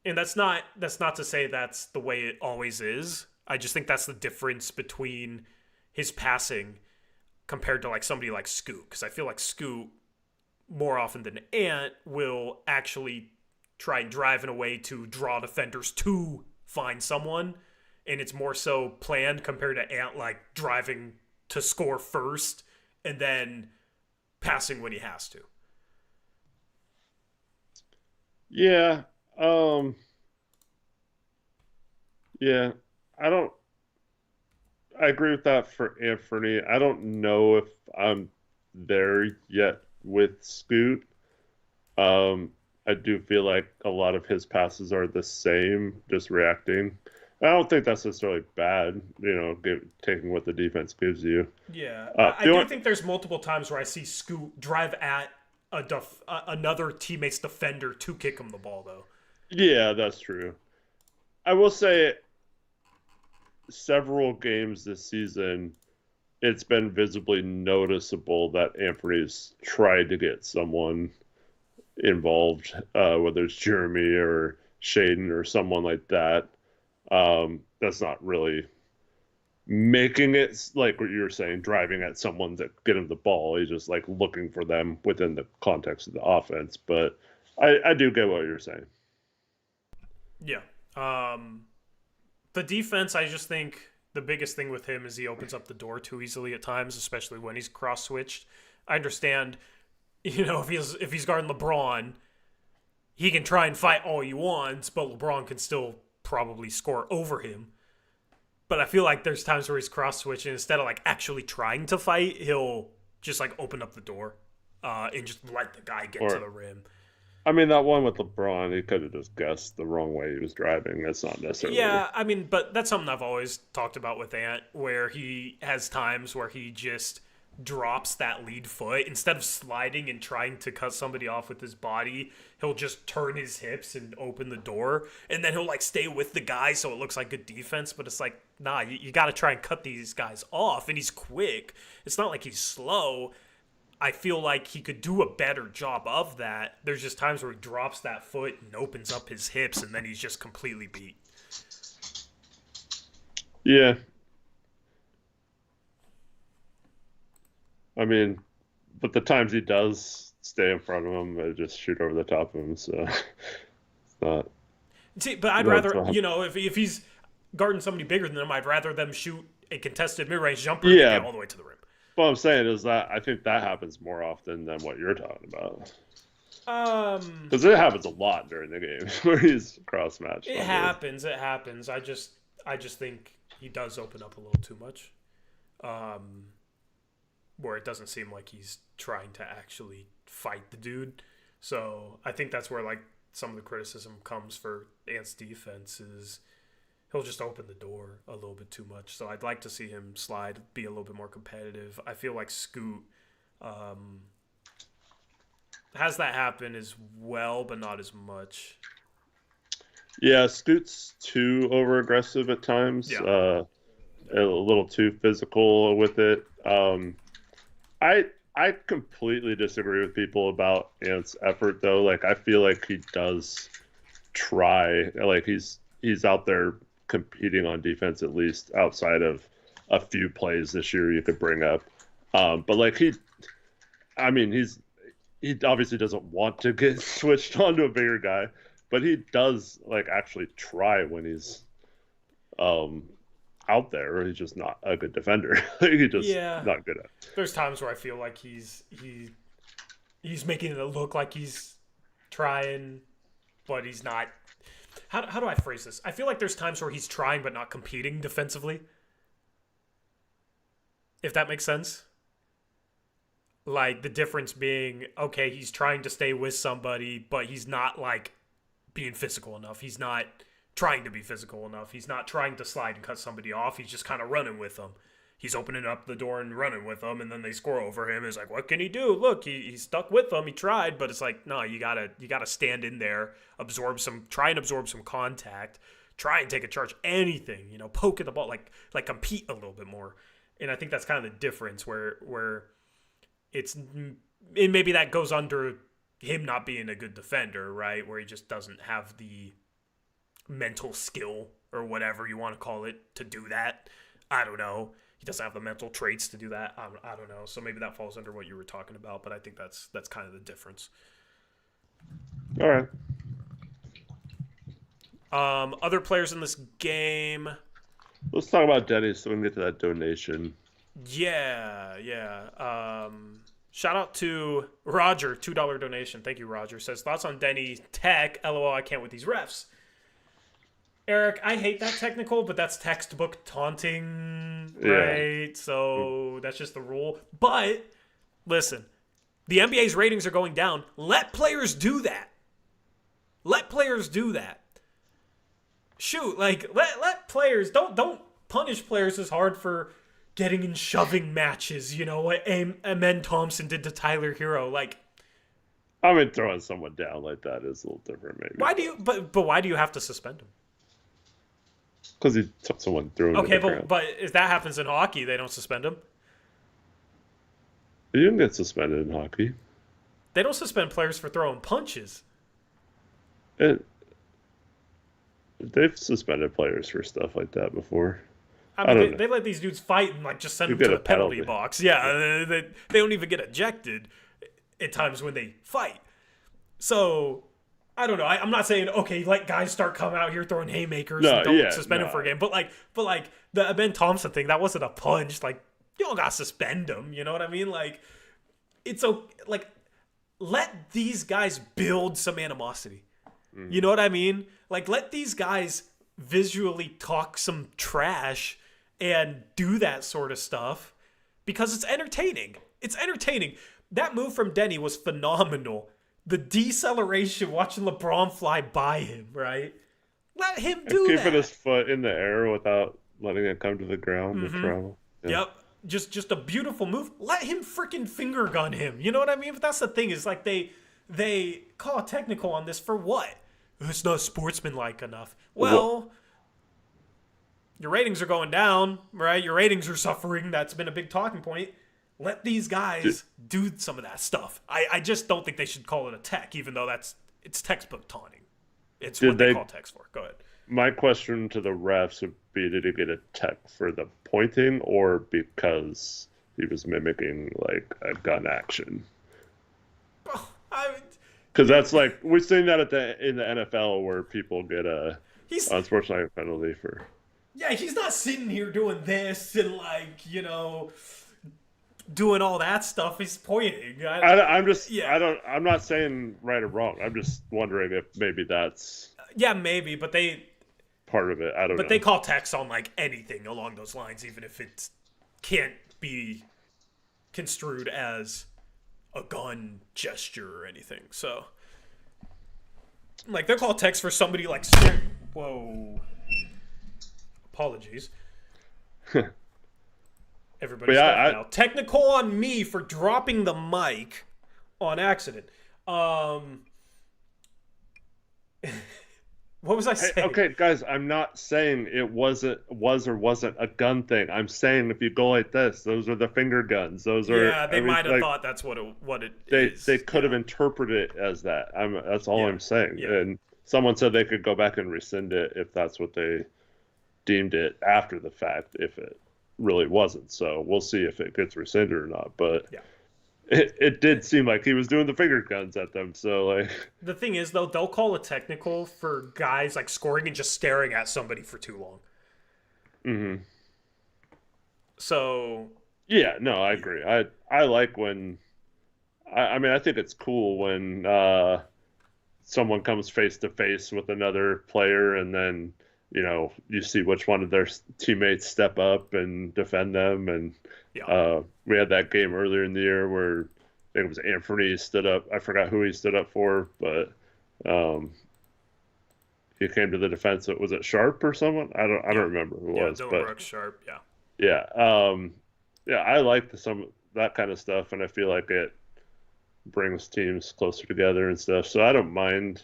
that's not to say that's the way it always is. I just think that's the difference between his passing compared to somebody like Scoot, because I feel like Scoot more often than Ant will actually try and drive in a way to draw defenders to find someone, and it's more so planned compared to Ant driving to score first and then passing when he has to. Yeah. Yeah. I agree with that for Anfernee. I don't know if I'm there yet with Scoot. I do feel like a lot of his passes are the same, just reacting. I don't think that's necessarily bad, taking what the defense gives you. Yeah. I do think there's multiple times where I see Scoot drive at another teammate's defender to kick him the ball, though. Yeah, that's true. I will say several games this season, it's been visibly noticeable that Anthony's tried to get someone involved, whether it's Jeremy or Shaden or someone like that. That's not really making it like what you were saying, driving at someone to get him the ball. He's just looking for them within the context of the offense. But I do get what you're saying. Yeah. The defense, I just think the biggest thing with him is he opens up the door too easily at times, especially when he's cross-switched. I understand, if he's guarding LeBron, he can try and fight all he wants, but LeBron can still probably score over him. But I feel like there's times where he's cross-switching. Instead of actually trying to fight, he'll just open up the door and just let the guy get to the rim. I mean, that one with LeBron, he could have just guessed the wrong way he was driving. That's not necessarily... Yeah, I mean, but that's something I've always talked about with Ant, where he has times where he just drops that lead foot. Instead of sliding and trying to cut somebody off with his body, he'll just turn his hips and open the door. And then he'll stay with the guy so it looks like good defense. But it's nah, you got to try and cut these guys off. And he's quick. It's not like he's slow. I feel like he could do a better job of that. There's just times where he drops that foot and opens up his hips, and then he's just completely beat. Yeah. I mean, but the times he does stay in front of him, I just shoot over the top of him. So it's not. See, but I'd rather, if he's guarding somebody bigger than him, I'd rather them shoot a contested mid-range jumper and get all the way to the rim. What I'm saying is that I think that happens more often than what you're talking about. Because it happens a lot during the game where he's cross-matched. It happens. I just think he does open up a little too much. Where it doesn't seem like he's trying to actually fight the dude. So I think that's where like some of the criticism comes for Ant's defense is he'll just open the door a little bit too much. So I'd like to see him slide, be a little bit more competitive. I feel like Scoot has that happen as well, but not as much. Yeah, Scoot's too over-aggressive at times. Yeah. A little too physical with it. I completely disagree with people about Ant's effort, though. Like, I feel like he does try. Like, he's out there competing on defense, at least outside of a few plays this year you could bring up. But like he obviously doesn't want to get switched onto a bigger guy, but he does like actually try when he's out there, or he's just not a good defender. He's just not good at it. There's times where I feel like he's making it look like he's trying, but he's not. How do I phrase this? I feel like there's times where he's trying but not competing defensively. If that makes sense. Like, the difference being, okay, he's trying to stay with somebody, but he's not, like, being physical enough. He's not trying to be physical enough. He's not trying to slide and cut somebody off. He's just kind of running with them. He's opening up the door and running with them, and then they score over him. It's like, what can he do? Look, he's stuck with them. He tried, but it's like, no, you gotta stand in there, try and absorb some contact, try and take a charge, anything, poke at the ball, like compete a little bit more. And I think that's kind of the difference where maybe that goes under him not being a good defender, right? Where he just doesn't have the mental skill or whatever you want to call it to do that. I don't know. He doesn't have the mental traits to do that. I don't know. So maybe that falls under what you were talking about, but I think that's kind of the difference. All right. Other players in this game. Let's talk about Denny so we can get to that donation. Yeah. Shout out to Roger, $2 donation. Thank you, Roger. Says, thoughts on Denny Tech. LOL, I can't with these refs. Eric, I hate that technical, but that's textbook taunting, right? Yeah. So that's just the rule. But, listen, the NBA's ratings are going down. Let players do that. Shoot, like, let players, don't punish players as hard for getting in shoving matches, what Amen Thompson did to Tyler Hero. Like, I mean, throwing someone down like that is a little different, maybe. But why do you have to suspend him? Because he took someone through him. Okay, but if that happens in hockey, they don't suspend him? You didn't get suspended in hockey. They don't suspend players for throwing punches. They've suspended players for stuff like that before. I mean, they let these dudes fight and like just send them to the penalty box. Yeah, they don't even get ejected at times when they fight. So, I don't know. I'm not saying, okay, let guys start coming out here throwing haymakers and don't suspend them for a game. But like the Ben Thompson thing, that wasn't a punch. Like, you don't got to suspend them. You know what I mean? Like, let these guys build some animosity. Mm-hmm. You know what I mean? Like, let these guys visually talk some trash and do that sort of stuff because it's entertaining. It's entertaining. That move from Denny was phenomenal. The deceleration, watching LeBron fly by him, right? Let him do that. Keeping his foot in the air without letting it come to the ground with travel. Yeah. Yep. Just a beautiful move. Let him freaking finger gun him. You know what I mean? But that's the thing is like they call a technical on this for what? It's not sportsmanlike enough. Well, your ratings are going down, right? Your ratings are suffering. That's been a big talking point. Let these guys do some of that stuff. I just don't think they should call it a tech, even though it's textbook taunting. It's what they call techs for. Go ahead. My question to the refs would be, did he get a tech for the pointing or because he was mimicking like a gun action? Because that's like, we've seen that in the NFL where people get a unsportsmanlike penalty for. Yeah, he's not sitting here doing this and doing all that stuff. He's pointing. I'm not saying right or wrong. I'm just wondering if maybe that's. Yeah, maybe, but part of it. I don't know. But they call techs on like anything along those lines, even if it can't be construed as a gun gesture or anything. So, like, they'll call techs for somebody like. Whoa. Apologies. Everybody's now. Technical on me for dropping the mic on accident. What was I saying? Okay, guys, I'm not saying it was or wasn't a gun thing. I'm saying if you go like this, those are the finger guns. Those are. Yeah, they might have thought that's what it is. They could have interpreted it as that. That's all I'm saying. Yeah. And someone said they could go back and rescind it if that's what they deemed it after the fact, if it really wasn't. So we'll see if it gets rescinded or not. But yeah. It did seem like he was doing the finger guns at them. So like, the thing is, though, they'll call a technical for guys like scoring and just staring at somebody for too long. Mm-hmm. So yeah, no, I agree. I like when I mean, I think it's cool when someone comes face to face with another player and then you see which one of their teammates step up and defend them. And we had that game earlier in the year where I think it was Anfernee stood up. I forgot who he stood up for, but he came to the defense. Was it Sharp or someone? I don't remember who it was. Dylan but Brooks, Sharp, yeah. Yeah, I like that kind of stuff, and I feel like it brings teams closer together and stuff. So I don't mind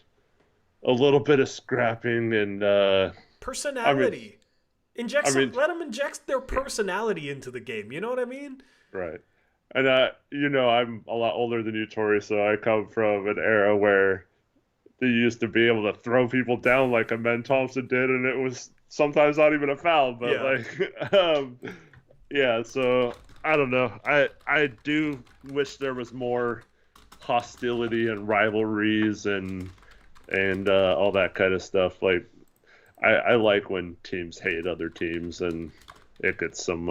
a little bit of scrapping and personality. Let them inject their personality into the game. You know what I mean? Right. And I'm a lot older than you, Tori, so I come from an era where they used to be able to throw people down like Amen Thompson did, and it was sometimes not even a foul. But so I don't know. I do wish there was more hostility and rivalries and all that kind of stuff. Like, I like when teams hate other teams and it gets some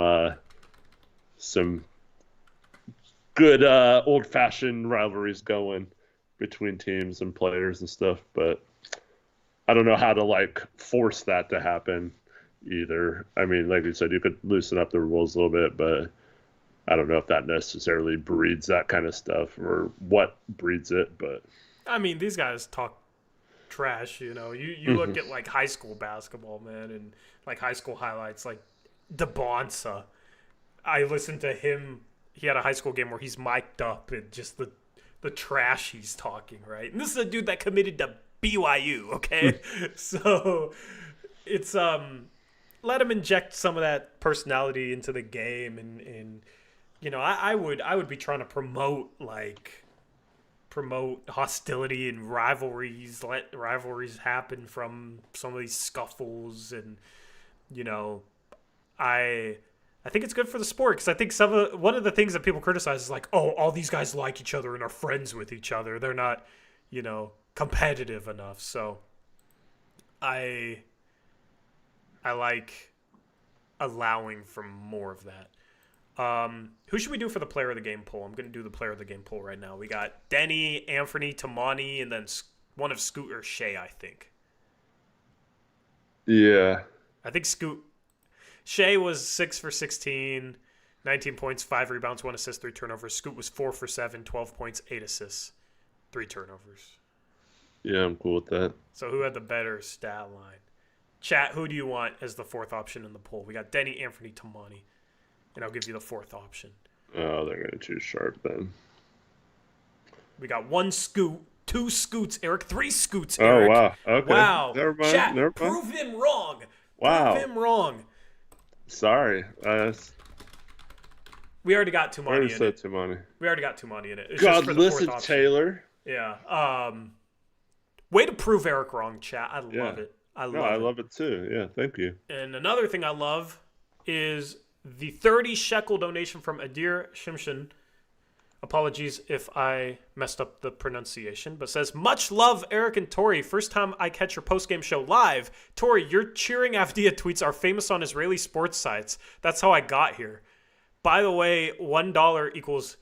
good old-fashioned rivalries going between teams and players and stuff. But I don't know how to force that to happen either. I mean, like you said, you could loosen up the rules a little bit, but I don't know if that necessarily breeds that kind of stuff or what breeds it. But I mean, these guys talk trash, you look at high school basketball, man, and high school highlights, like DeBonsa. I listened to him. He had a high school game where he's mic'd up and just the trash he's talking, right? And this is a dude that committed to BYU, okay? So it's let him inject some of that personality into the game, and I would be trying to promote hostility and rivalries, let rivalries happen from some of these scuffles. And I think it's good for the sport, because I think one of the things that people criticize is all these guys like each other and are friends with each other. They're not competitive enough. So I like allowing for more of that. Who should we do for the player of the game poll? I'm going to do the player of the game poll right now. We got Denny, Anfernee, Tamani, and then one of Scoot or Shea, I think. Yeah. I think Shea was 6 for 16, 19 points, 5 rebounds, 1 assist, 3 turnovers. Scoot was 4 for 7, 12 points, 8 assists, 3 turnovers. Yeah, I'm cool with that. So who had the better stat line? Chat, who do you want as the fourth option in the poll? We got Denny, Anfernee, Tamani. And I'll give you the fourth option. Oh, they're going to choose Sharp then. We got 1 Scoot, 2 Scoots, Eric, 3 Scoots, Eric. Oh, wow. Okay. Wow. Never mind. Chat, prove him wrong. Wow. Prove him wrong. Sorry. We already got I already Tumani in said it. Tumani. We already got Tumani in it. It's just God, for the listen, fourth option. Taylor. Yeah. Way to prove Eric wrong, chat. I Yeah. love it. I I love love it too. Yeah, thank you. it. And another thing I love is the 30 shekel donation from Adir Shimshin. Apologies if I messed up the pronunciation, but says, much love, Eric and Tori. First time I catch your post-game show live. Tori, your cheering Avdia tweets are famous on Israeli sports sites. That's how I got here. By the way, $1 equals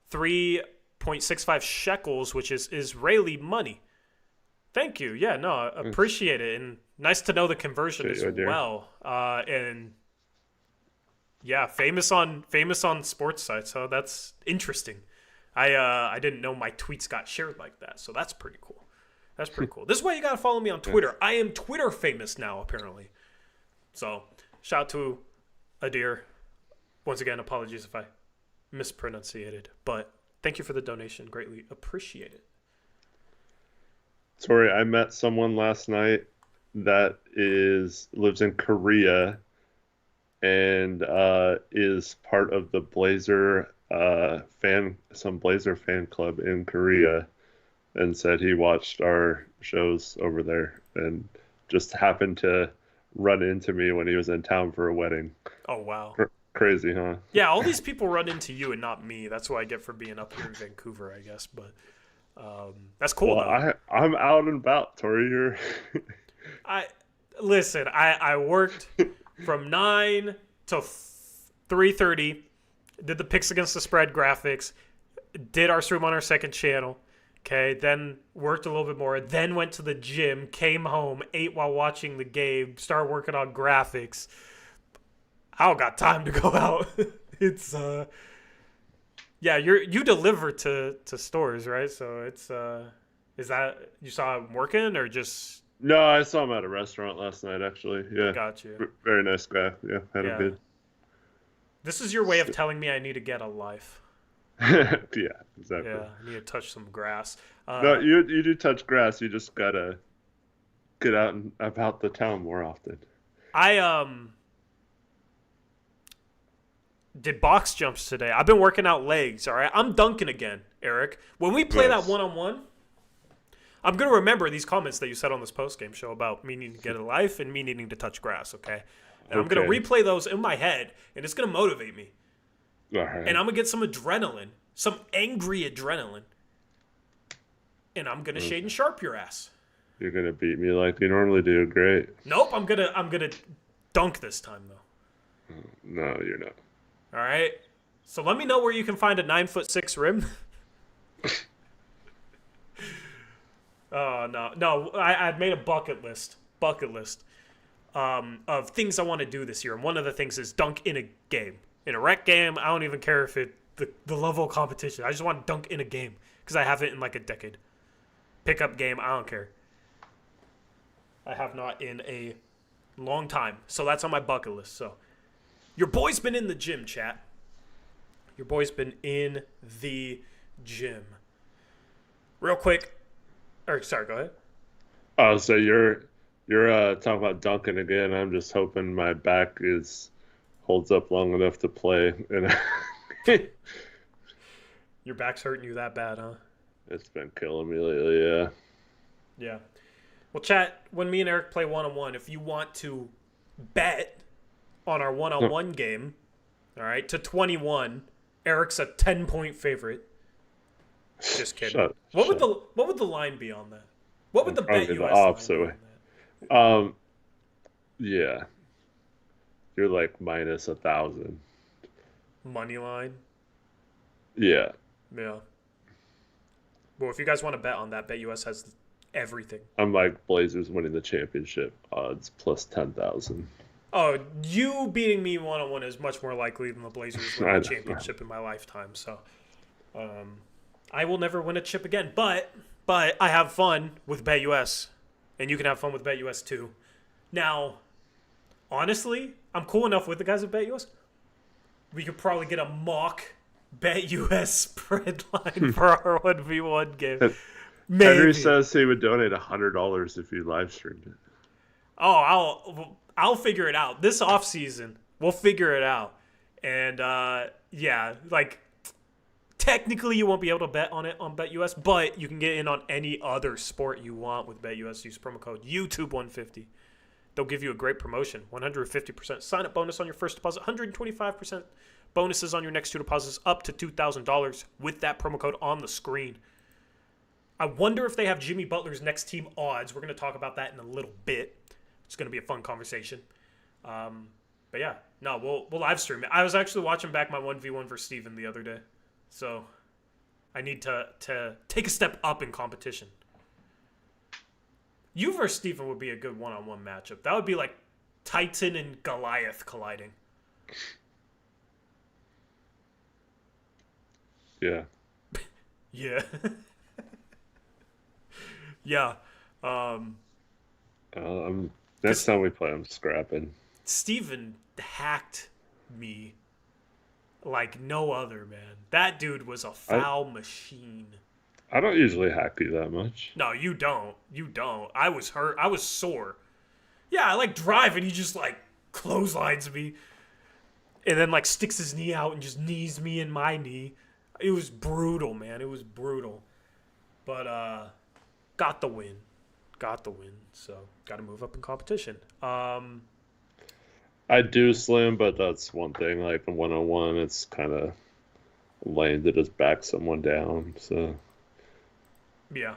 3.65 shekels, which is Israeli money. Thank you. Yeah, no, I appreciate it. And nice to know the conversion as well. And yeah, famous on sports sites. So that's interesting. I didn't know my tweets got shared like that. So that's pretty cool. That's pretty cool. This is why you got to follow me on Twitter. I am Twitter famous now, apparently. So shout out to Adir. Once again, apologies if I mispronunciated. But thank you for the donation. Greatly appreciate it. Sorry, I met someone last night that lives in Korea and is part of the Blazer some Blazer fan club in Korea, and said he watched our shows over there and just happened to run into me when he was in town for a wedding. Oh, wow. Crazy, huh? Yeah, all these people run into you and not me. That's what I get for being up here in Vancouver, I guess. But that's cool. Well, I'm out and about, Tori. Listen. I worked from 9 to 3:30. Did the picks against the spread graphics. Did our stream on our second channel. Okay, then worked a little bit more. Then went to the gym. Came home. Ate while watching the game. Started working on graphics. I don't got time to go out. It's yeah, you deliver to stores, right? So it's is that you saw him working or just? No, I saw him at a restaurant last night, actually. Yeah, got you. Very nice guy. Yeah, had a good. This is your way of telling me I need to get a life. Yeah, exactly. Yeah, I need to touch some grass. No, you do touch grass. You just gotta get out and about the town more often. I did box jumps today. I've been working out legs, all right? I'm dunking again, Eric. When we play that one-on-one, I'm going to remember these comments that you said on this post-game show about me needing to get a life and me needing to touch grass, okay? And I'm going to replay those in my head, and it's going to motivate me. All right. And I'm going to get some adrenaline, some angry adrenaline, and I'm going to shade and sharp your ass. You're going to beat me like you normally do. Great. Nope, I'm gonna dunk this time, though. No, you're not. All right. So let me know where you can find a 9'6" rim. Oh no! I made a bucket list of things I want to do this year, and one of the things is dunk in a game, in a rec game. I don't even care if the level of competition. I just want to dunk in a game because I haven't in like a decade. Pickup game, I don't care. I have not in a long time, so that's on my bucket list. So. Your boy's been in the gym, chat. Your boy's been in the gym. Real quick. Sorry, go ahead. Oh, so you're talking about dunking again. I'm just hoping my back holds up long enough to play. Your back's hurting you that bad, huh? It's been killing me lately, yeah. Yeah. Well, chat, when me and Eric play one-on-one, if you want to bet on our one-on-one game, all right, to 21. Eric's a 10-point favorite. Just kidding. What would the line be on that? What would the bet US line be on that? Yeah. You're like minus 1,000. Money line? Yeah. Yeah. Well, if you guys want to bet on that, Bet US has everything. I'm like Blazers winning the championship odds plus 10,000. Oh, you beating me one-on-one is much more likely than the Blazers winning the championship in my lifetime. So, I will never win a chip again. But I have fun with BetUS, and you can have fun with BetUS too. Now, honestly, I'm cool enough with the guys at BetUS. We could probably get a mock BetUS spread line for our 1v1 game. Maybe. Henry says he would donate $100 if you live streamed it. Oh, I'll figure it out. This offseason, we'll figure it out. And yeah, like technically you won't be able to bet on it on BetUS, but you can get in on any other sport you want with BetUS. Use promo code YouTube150. They'll give you a great promotion, 150% sign-up bonus on your first deposit, 125% bonuses on your next two deposits, up to $2,000 with that promo code on the screen. I wonder if they have Jimmy Butler's next team odds. We're going to talk about that in a little bit. It's going to be a fun conversation. But yeah, no, we'll live stream it. I was actually watching back my 1v1 for Steven the other day. So I need to take a step up in competition. You versus Steven would be a good one-on-one matchup. That would be like Titan and Goliath colliding. Yeah. Yeah. Yeah. Next time we play, I'm scrapping. Steven hacked me like no other, man. That dude was a foul machine. I don't usually hack you that much. No, you don't. You don't. I was hurt. I was sore. Yeah, I like drive and he just like clotheslines me. And then like sticks his knee out and just knees me in my knee. It was brutal, man. It was brutal. But got the win. So got to move up in competition. I do slim, but that's one thing. Like in one-on-one, it's kind of lame to just back someone down. So yeah.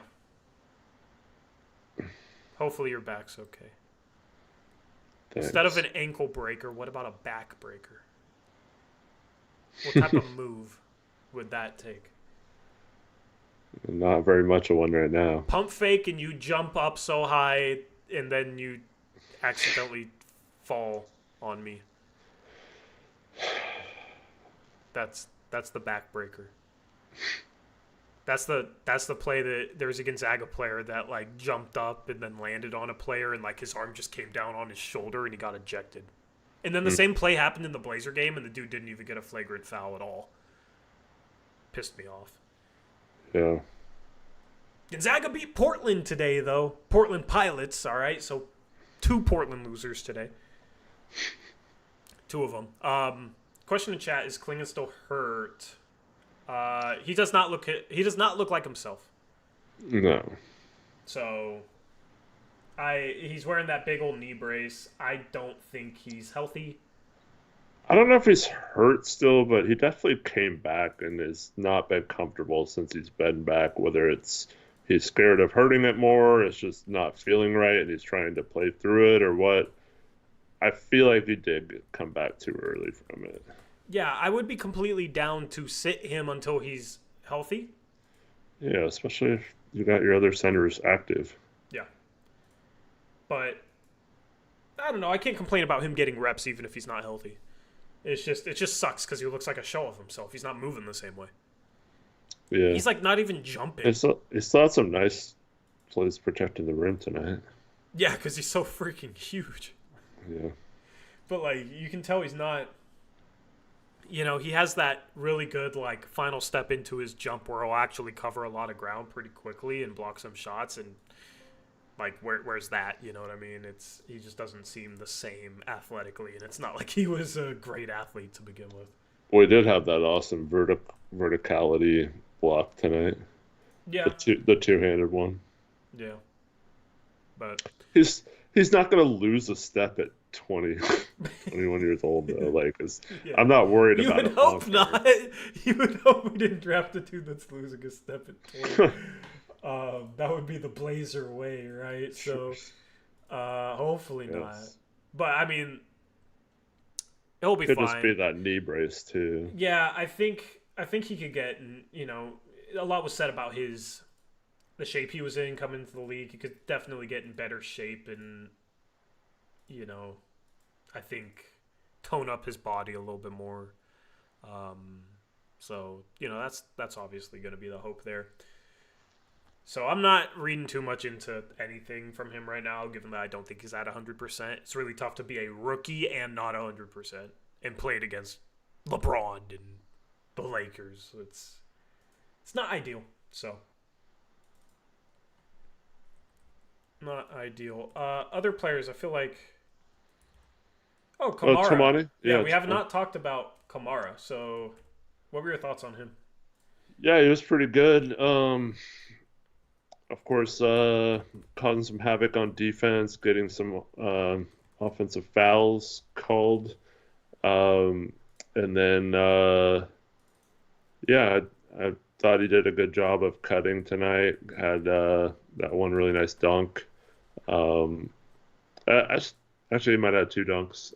Hopefully your back's okay. thanks. Instead of an ankle breaker, what about a back breaker? What type of move would that take? Not very much of one right now. Pump fake and you jump up so high and then you accidentally fall on me. That's the backbreaker. That's the play that there was a Gonzaga player that like jumped up and then landed on a player and like his arm just came down on his shoulder and he got ejected. And then the same play happened in the Blazer game and the dude didn't even get a flagrant foul at all. Pissed me off. Yeah. Gonzaga beat Portland today, though. Portland Pilots, all right? So 2 Portland losers today. 2 of them. Question in chat, is Klingon still hurt? He does not look like himself. No. So he's wearing that big old knee brace. I don't think he's healthy. I don't know if he's hurt still, but he definitely came back and has not been comfortable since he's been back, whether it's he's scared of hurting it more, it's just not feeling right, and he's trying to play through it, or what. I feel like he did come back too early from it. Yeah, I would be completely down to sit him until he's healthy. Yeah, especially if you got your other centers active. Yeah. But I don't know. I can't complain about him getting reps even if he's not healthy. It just sucks because he looks like a shell of himself. He's not moving the same way. Yeah. He's like not even jumping. He still had some nice plays protecting the rim tonight. Yeah, because he's so freaking huge. Yeah. But like you can tell he's not. You know, he has that really good like final step into his jump where he'll actually cover a lot of ground pretty quickly and block some shots, and like where's that? You know what I mean? He just doesn't seem the same athletically, and it's not like he was a great athlete to begin with. Well, he did have that awesome verticality block tonight. Yeah. The two-handed one. Yeah. But He's not going to lose a step at 21 years old, though. Like, yeah. I'm not worried you about it. would hope not. You would hope we didn't draft a dude that's losing a step at 20. That would be the Blazer way, right? So, hopefully not. But, I mean, he'll be could fine. Just be that knee brace, too. Yeah, I think he could get, you know, a lot was said about the shape he was in coming into the league. He could definitely get in better shape and, you know, I think tone up his body a little bit more. So, you know, that's obviously going to be the hope there. So I'm not reading too much into anything from him right now, given that I don't think he's at 100%. It's really tough to be a rookie and not 100% and played against LeBron and the Lakers. It's not ideal. So not ideal. Other players, I feel like Oh, Oh, Kamara. Tamani? Yeah, Yeah, we have not talked about Kamara. So, what were your thoughts on him? yeah, he was pretty good. Of course, causing some havoc on defense, getting some offensive fouls called. Um, and then, yeah, I thought he did a good job of cutting tonight. Had that one really nice dunk. Um, actually, he might have two dunks.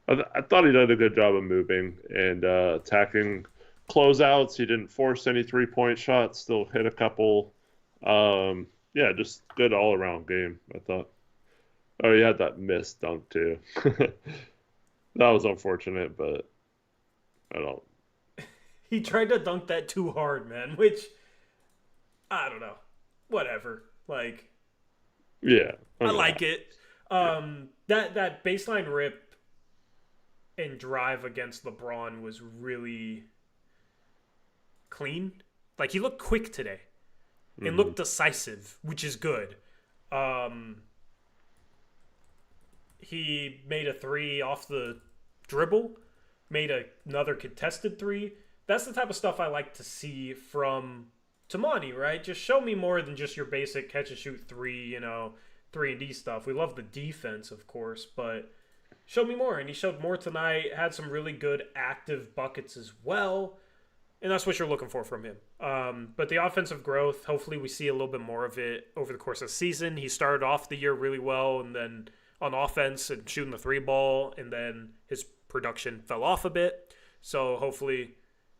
I thought he did a good job of moving and attacking closeouts. He didn't force any 3-point shots, still hit a couple. Yeah, just good all around game, I thought. Oh, he had that missed dunk too. That was unfortunate, but I don't. He tried to dunk that too hard, man, which I don't know. Whatever. Like, Yeah, I like it. That baseline rip and drive against LeBron was really clean. Like, he looked quick today and looked decisive, which is good. He made a three off the dribble, made another contested three. That's the type of stuff I like to see from Tamani, right? Just show me more than just your basic catch and shoot three, 3-and-D stuff. We love the defense, of course, but show me more. And he showed more tonight, had some really good active buckets as well. And that's what you're looking for from him. But the offensive growth, hopefully we see a little bit more of it over the course of the season. He started off the year really well, and then on offense and shooting the three ball, and then his production fell off a bit. So hopefully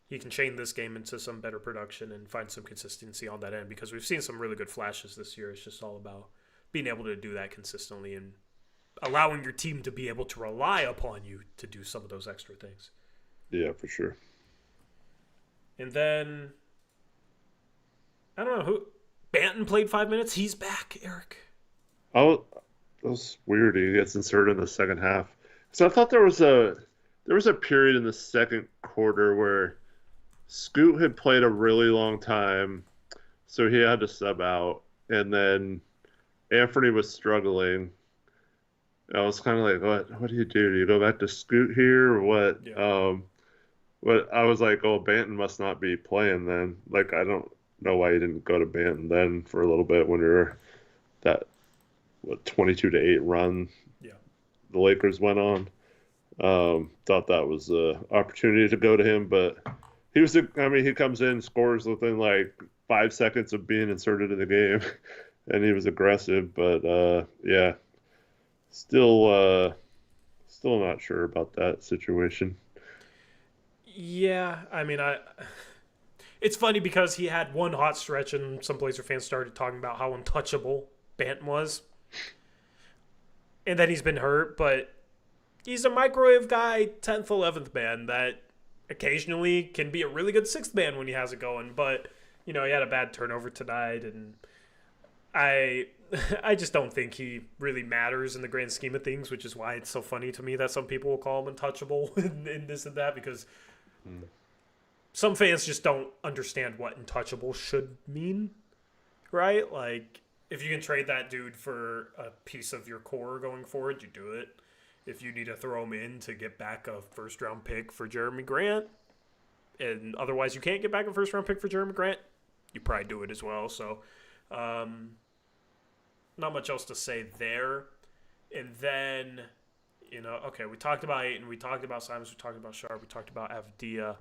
he can chain this game into some better production and find some consistency on that end, because we've seen some really good flashes this year. It's just all about being able to do that consistently and allowing your team to be able to rely upon you to do some of those extra things. Yeah, for sure. And then, I don't know who. Banton played 5 minutes. He's back, Eric. Oh, that was weird. He gets inserted in the second half. So I thought there was a period in the second quarter where Scoot had played a really long time, so he had to sub out, and then Anfernee was struggling. I was kind of like, what do you do? Do you go back to Scoot here or what? Yeah. But I was like, oh, Banton must not be playing then. Like, I don't know why he didn't go to Banton then for a little bit when we were that 22-8 run Yeah. the Lakers went on. Thought that was an opportunity to go to him, but he comes in, scores within like 5 seconds of being inserted in the game, and he was aggressive. But yeah, still not sure about that situation. Yeah, I mean, it's funny because he had one hot stretch and some Blazer fans started talking about how untouchable Banton was. And then he's been hurt, but he's a microwave guy, 10th, 11th man that occasionally can be a really good 6th man when he has it going. But, he had a bad turnover tonight, and I just don't think he really matters in the grand scheme of things, which is why it's so funny to me that some people will call him untouchable and this and that, because some fans just don't understand what untouchable should mean, right? Like, if you can trade that dude for a piece of your core going forward, you do it. If you need to throw him in to get back a first-round pick for Jeremy Grant, and otherwise you can't get back a first-round pick for Jeremy Grant, you probably do it as well. So, not much else to say there. And then, okay, we talked about Ayton, we talked about Simons, we talked about Sharp, we talked about Avdia.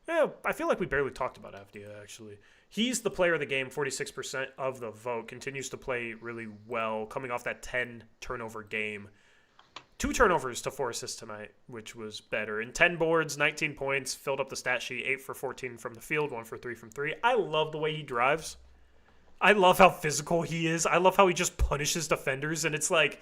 Yeah, I feel like we barely talked about Avdia, actually. He's the player of the game, 46% of the vote, continues to play really well, coming off that 10-turnover game. 2 turnovers to 4 assists tonight, which was better. And 10 boards, 19 points, filled up the stat sheet, 8 for 14 from the field, 1 for 3 from 3. I love the way he drives. I love how physical he is. I love how he just punishes defenders, and it's like,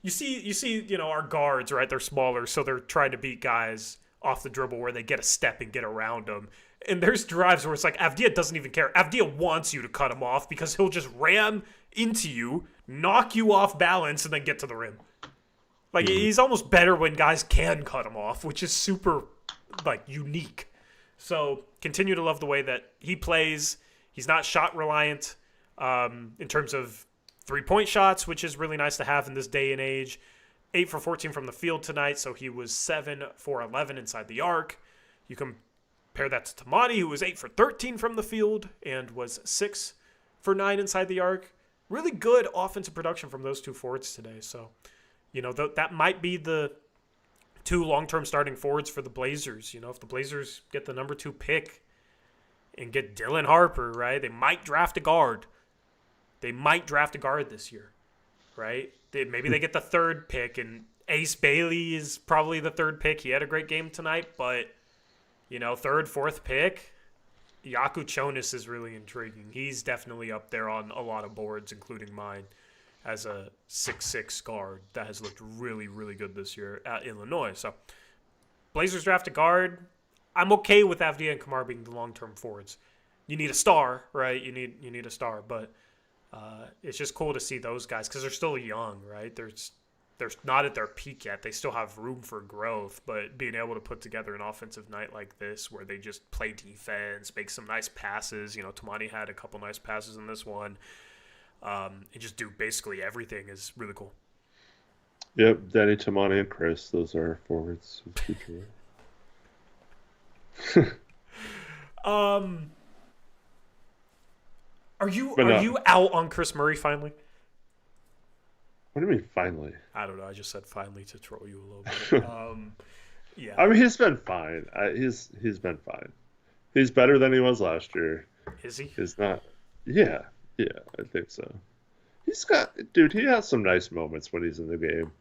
you see, our guards, right? They're smaller, so they're trying to beat guys off the dribble where they get a step and get around them. And there's drives where it's like Avdia doesn't even care. Avdia wants you to cut him off because he'll just ram into you, knock you off balance, and then get to the rim. Like, he's almost better when guys can cut him off, which is super, unique. So, continue to love the way that he plays. He's not shot reliant in terms of 3-point shots, which is really nice to have in this day and age. 8 for 14 from the field tonight, so he was 7 for 11 inside the arc. You compare that to Tamati, who was 8 for 13 from the field and was 6 for 9 inside the arc. Really good offensive production from those two forwards today. So, that might be the two long-term starting forwards for the Blazers. If the Blazers get the number 2 pick and get Dylan Harper, right, they might draft a guard. They might draft a guard this year, right? Maybe they get the 3rd pick, and Ace Bailey is probably the 3rd pick. He had a great game tonight, but, 3rd, 4th pick, Yaku Chonis is really intriguing. He's definitely up there on a lot of boards, including mine, as a 6'6" guard that has looked really, really good this year at Illinois. So, Blazers draft a guard. I'm okay with Avdia and Kamar being the long-term forwards. You need a star, right? You need a star, but it's just cool to see those guys because they're still young, right? They're not at their peak yet. They still have room for growth, but being able to put together an offensive night like this where they just play defense, make some nice passes. Tamani had a couple nice passes in this one. And just do basically everything is really cool. Yep, Danny, Tamani, and Chris. Those are our forwards. Are you out on Chris Murray finally? What do you mean finally? I don't know. I just said finally to troll you a little bit. Yeah. I mean, he's been fine. He's been fine. He's better than he was last year. Is he? He's not. Yeah, I think so. He has some nice moments when he's in the game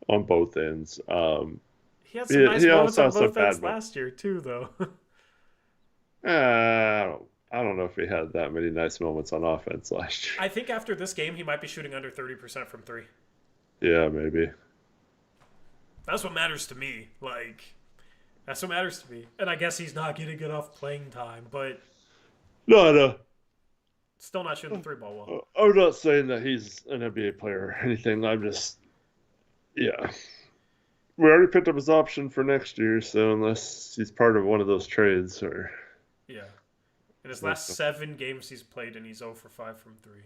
on both ends. He had some nice moments on both ends last year too, though. I don't know if he had that many nice moments on offense last year. I think after this game, he might be shooting under 30% from 3. Yeah, maybe. That's what matters to me. That's what matters to me. And I guess he's not getting enough playing time, but... No. Still not shooting the 3-ball well. I'm not saying that he's an NBA player or anything. I'm just... Yeah. We already picked up his option for next year, so unless he's part of one of those trades or... Yeah. In his last 7 games he's played, and he's 0 for 5 from 3.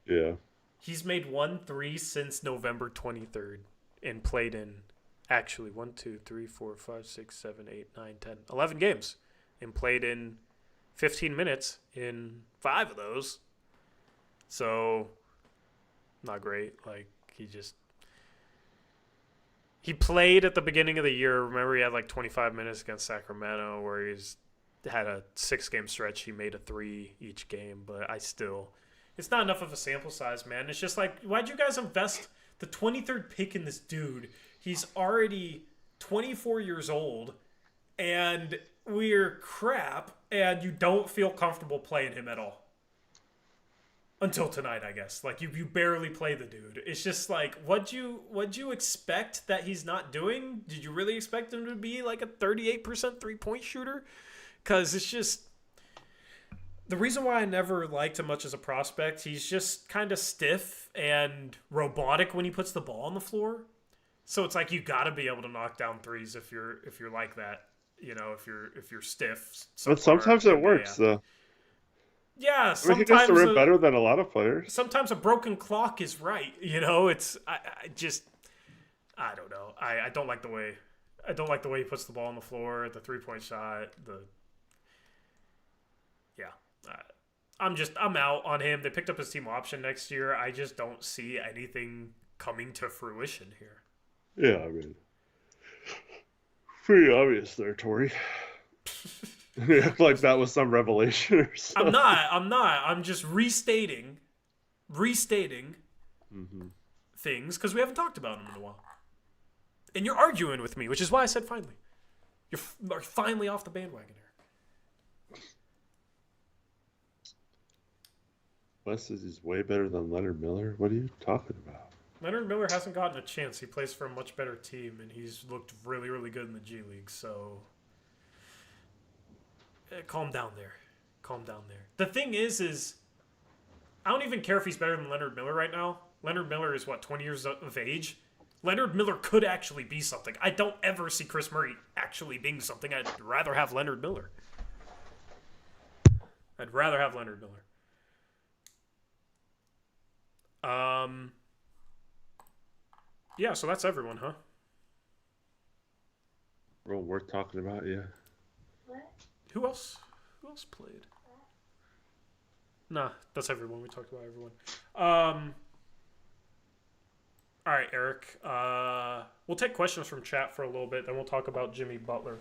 Yeah. He's made 1 3 since November 23rd and played in, actually, 1, 2, 3, 4, 5, 6, 7, 8, 9, 10, 11 games and played in 15 minutes in 5 of those. So, not great. He played at the beginning of the year. Remember, he had 25 minutes against Sacramento where he's had a 6-game stretch. He made a 3 each game, but it's not enough of a sample size, man. It's just why'd you guys invest the 23rd pick in this dude? He's already 24 years old, and we're crap, and you don't feel comfortable playing him at all. Until tonight, I guess. You barely play the dude. It's just what'd you expect that he's not doing? Did you really expect him to be a 38% 3-point shooter? Because it's just... The reason why I never liked him much as a prospect, he's just kind of stiff and robotic when he puts the ball on the floor. So it's you got to be able to knock down threes if you're like that. If you're stiff. But sometimes it works, though. Yeah, sometimes he gets the rim better than a lot of players. Sometimes a broken clock is right. It's I don't know. I don't like the way he puts the ball on the floor, the 3-point shot, I'm out on him. They picked up his team option next year. I just don't see anything coming to fruition here. Yeah, I mean, pretty obvious there, Tori. That was some revelation or something. I'm not. I'm just restating things because we haven't talked about them in a while. And you're arguing with me, which is why I said finally. You're finally off the bandwagon here. Wes says he's way better than Leonard Miller. What are you talking about? Leonard Miller hasn't gotten a chance. He plays for a much better team, and he's looked really, really good in the G League. So, calm down there. The thing is I don't even care if he's better than Leonard Miller right now. Leonard Miller is, 20 years of age? Leonard Miller could actually be something. I don't ever see Chris Murray actually being something. I'd rather have Leonard Miller. Yeah, so that's everyone, huh? Real worth talking about, yeah. Who else? Who else played? Nah, that's everyone. We talked about everyone. All right, Eric. We'll take questions from chat for a little bit, then we'll talk about Jimmy Butler.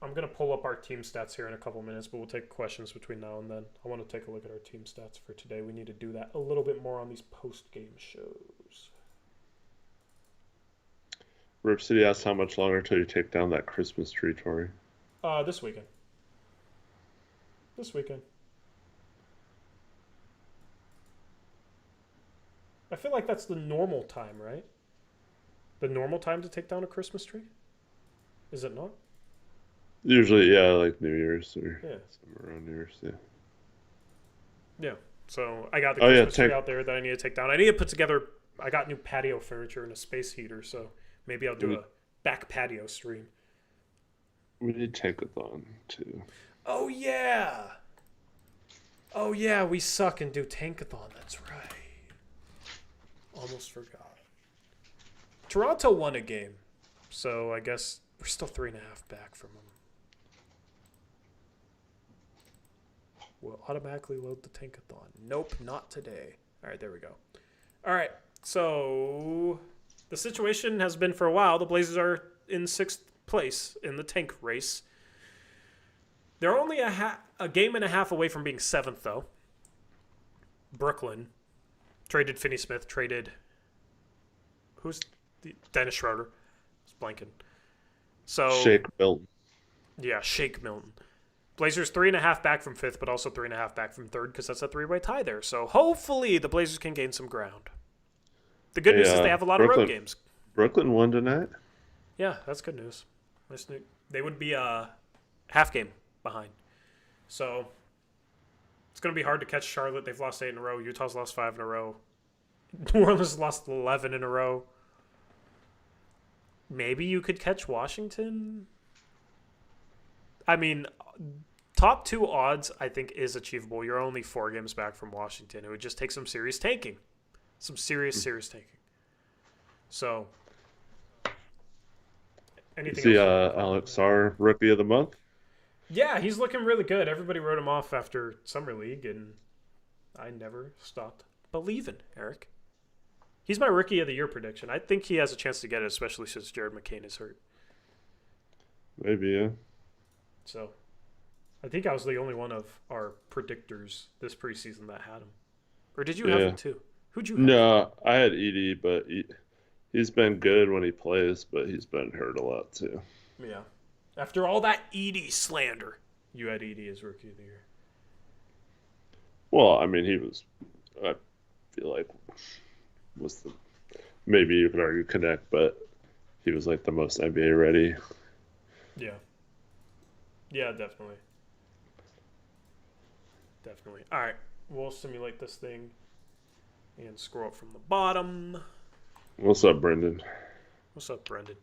I'm going to pull up our team stats here in a couple minutes, but we'll take questions between now and then. I want to take a look at our team stats for today. We need to do that a little bit more on these post-game shows. Rip City asks how much longer until you take down that Christmas tree, Tori? This weekend. This weekend. I feel like that's the normal time, right? The normal time to take down a Christmas tree? Is it not? Usually, yeah, like New Year's or Yeah. somewhere around New Year's, yeah. Yeah. So I got the Christmas tree out there that I need to take down. I need to put together. I got new patio furniture and a space heater, so maybe I'll do a back patio stream. We need Tankathon too. Oh yeah. Oh yeah, we suck and do Tankathon. That's right. Almost forgot. Toronto won a game, so I guess we're still 3.5 back from them. We'll automatically load the Tankathon. Nope, not today. All right, there we go. All right, so the situation has been for a while. The Blazers are in 6th place in the tank race. They're only a game and a half away from being 7th, though. Brooklyn traded Finney Smith, traded... Who's... Dennis Schroeder. I was blanking. So... Shake Milton. Yeah, Shake Milton. Blazers 3.5 back from 5th, but also 3.5 back from 3rd because that's a 3-way tie there. So hopefully the Blazers can gain some ground. The good news is they have a lot of road games. Brooklyn won tonight? Yeah, that's good news. They would be a half game behind. So it's going to be hard to catch Charlotte. They've lost 8 in a row. Utah's lost 5 in a row. New Orleans lost 11 in a row. Maybe you could catch Washington. I mean, top 2 odds, I think, is achievable. You're only 4 games back from Washington. It would just take some serious tanking. Some serious tanking. So, anything else? Alex R. Rookie of the Month? Yeah, he's looking really good. Everybody wrote him off after Summer League, and I never stopped believing, Eric. He's my Rookie of the Year prediction. I think he has a chance to get it, especially since Jared McCain is hurt. Maybe, yeah. So, I think I was the only one of our predictors this preseason that had him. Or did you have him too? Who'd you have? No, I had Edie, but he's been good when he plays, but he's been hurt a lot too. Yeah. After all that Edie slander, you had Edie as Rookie of the Year. Well, I mean, I feel like, maybe you could argue Connect, but he was like the most NBA ready. Yeah. Yeah, definitely. Definitely. All right. We'll simulate this thing and scroll up from the bottom. What's up, Brendan? What's up, Brendan?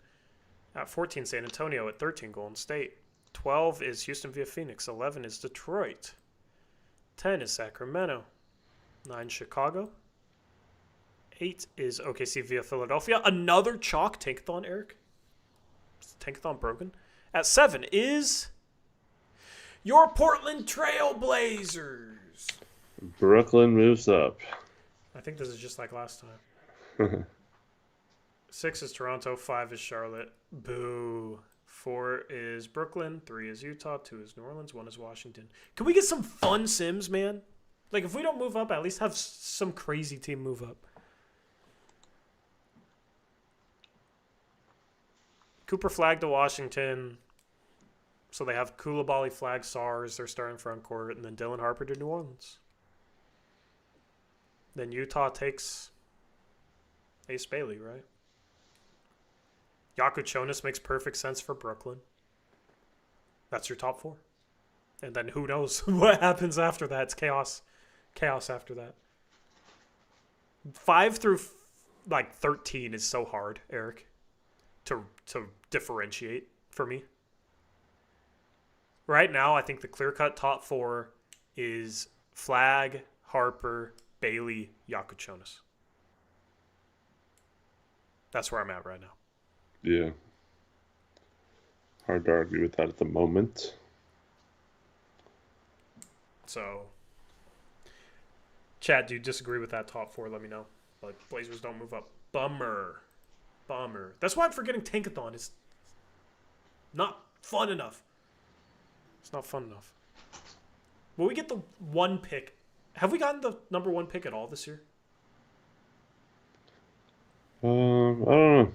At 14, San Antonio. At 13, Golden State. 12 is Houston via Phoenix. 11 is Detroit. 10 is Sacramento. 9, Chicago. 8 is OKC via Philadelphia. Another chalk tankathon, Eric. Is the tankathon broken? At 7 is your Portland Trail Blazers. Brooklyn moves up. I think this is just like last time. 6 is Toronto. 5 is Charlotte. Boo. 4 is Brooklyn. 3 is Utah. 2 is New Orleans. 1 is Washington. Can we get some fun sims, man? Like, if we don't move up, at least have some crazy team move up. Cooper flag to Washington. So they have Koulibaly flag SARS, their starting front court, and then Dylan Harper to New Orleans. Then Utah takes Ace Bailey, right? Yakuchonis makes perfect sense for Brooklyn. That's your top 4. And then who knows what happens after that. It's chaos. Chaos after that. 5 through 13 is so hard, Eric, to differentiate for me. Right now, I think the clear-cut top 4 is Flag, Harper, Bailey, Yakuchonis. That's where I'm at right now. Yeah. Hard to argue with that at the moment. So, Chad, do you disagree with that top four? Let me know. But Blazers don't move up. Bummer. That's why I'm forgetting Tankathon is not fun enough. It's not fun enough. Will we get the 1 pick? Have we gotten the number 1 pick at all this year? I don't know.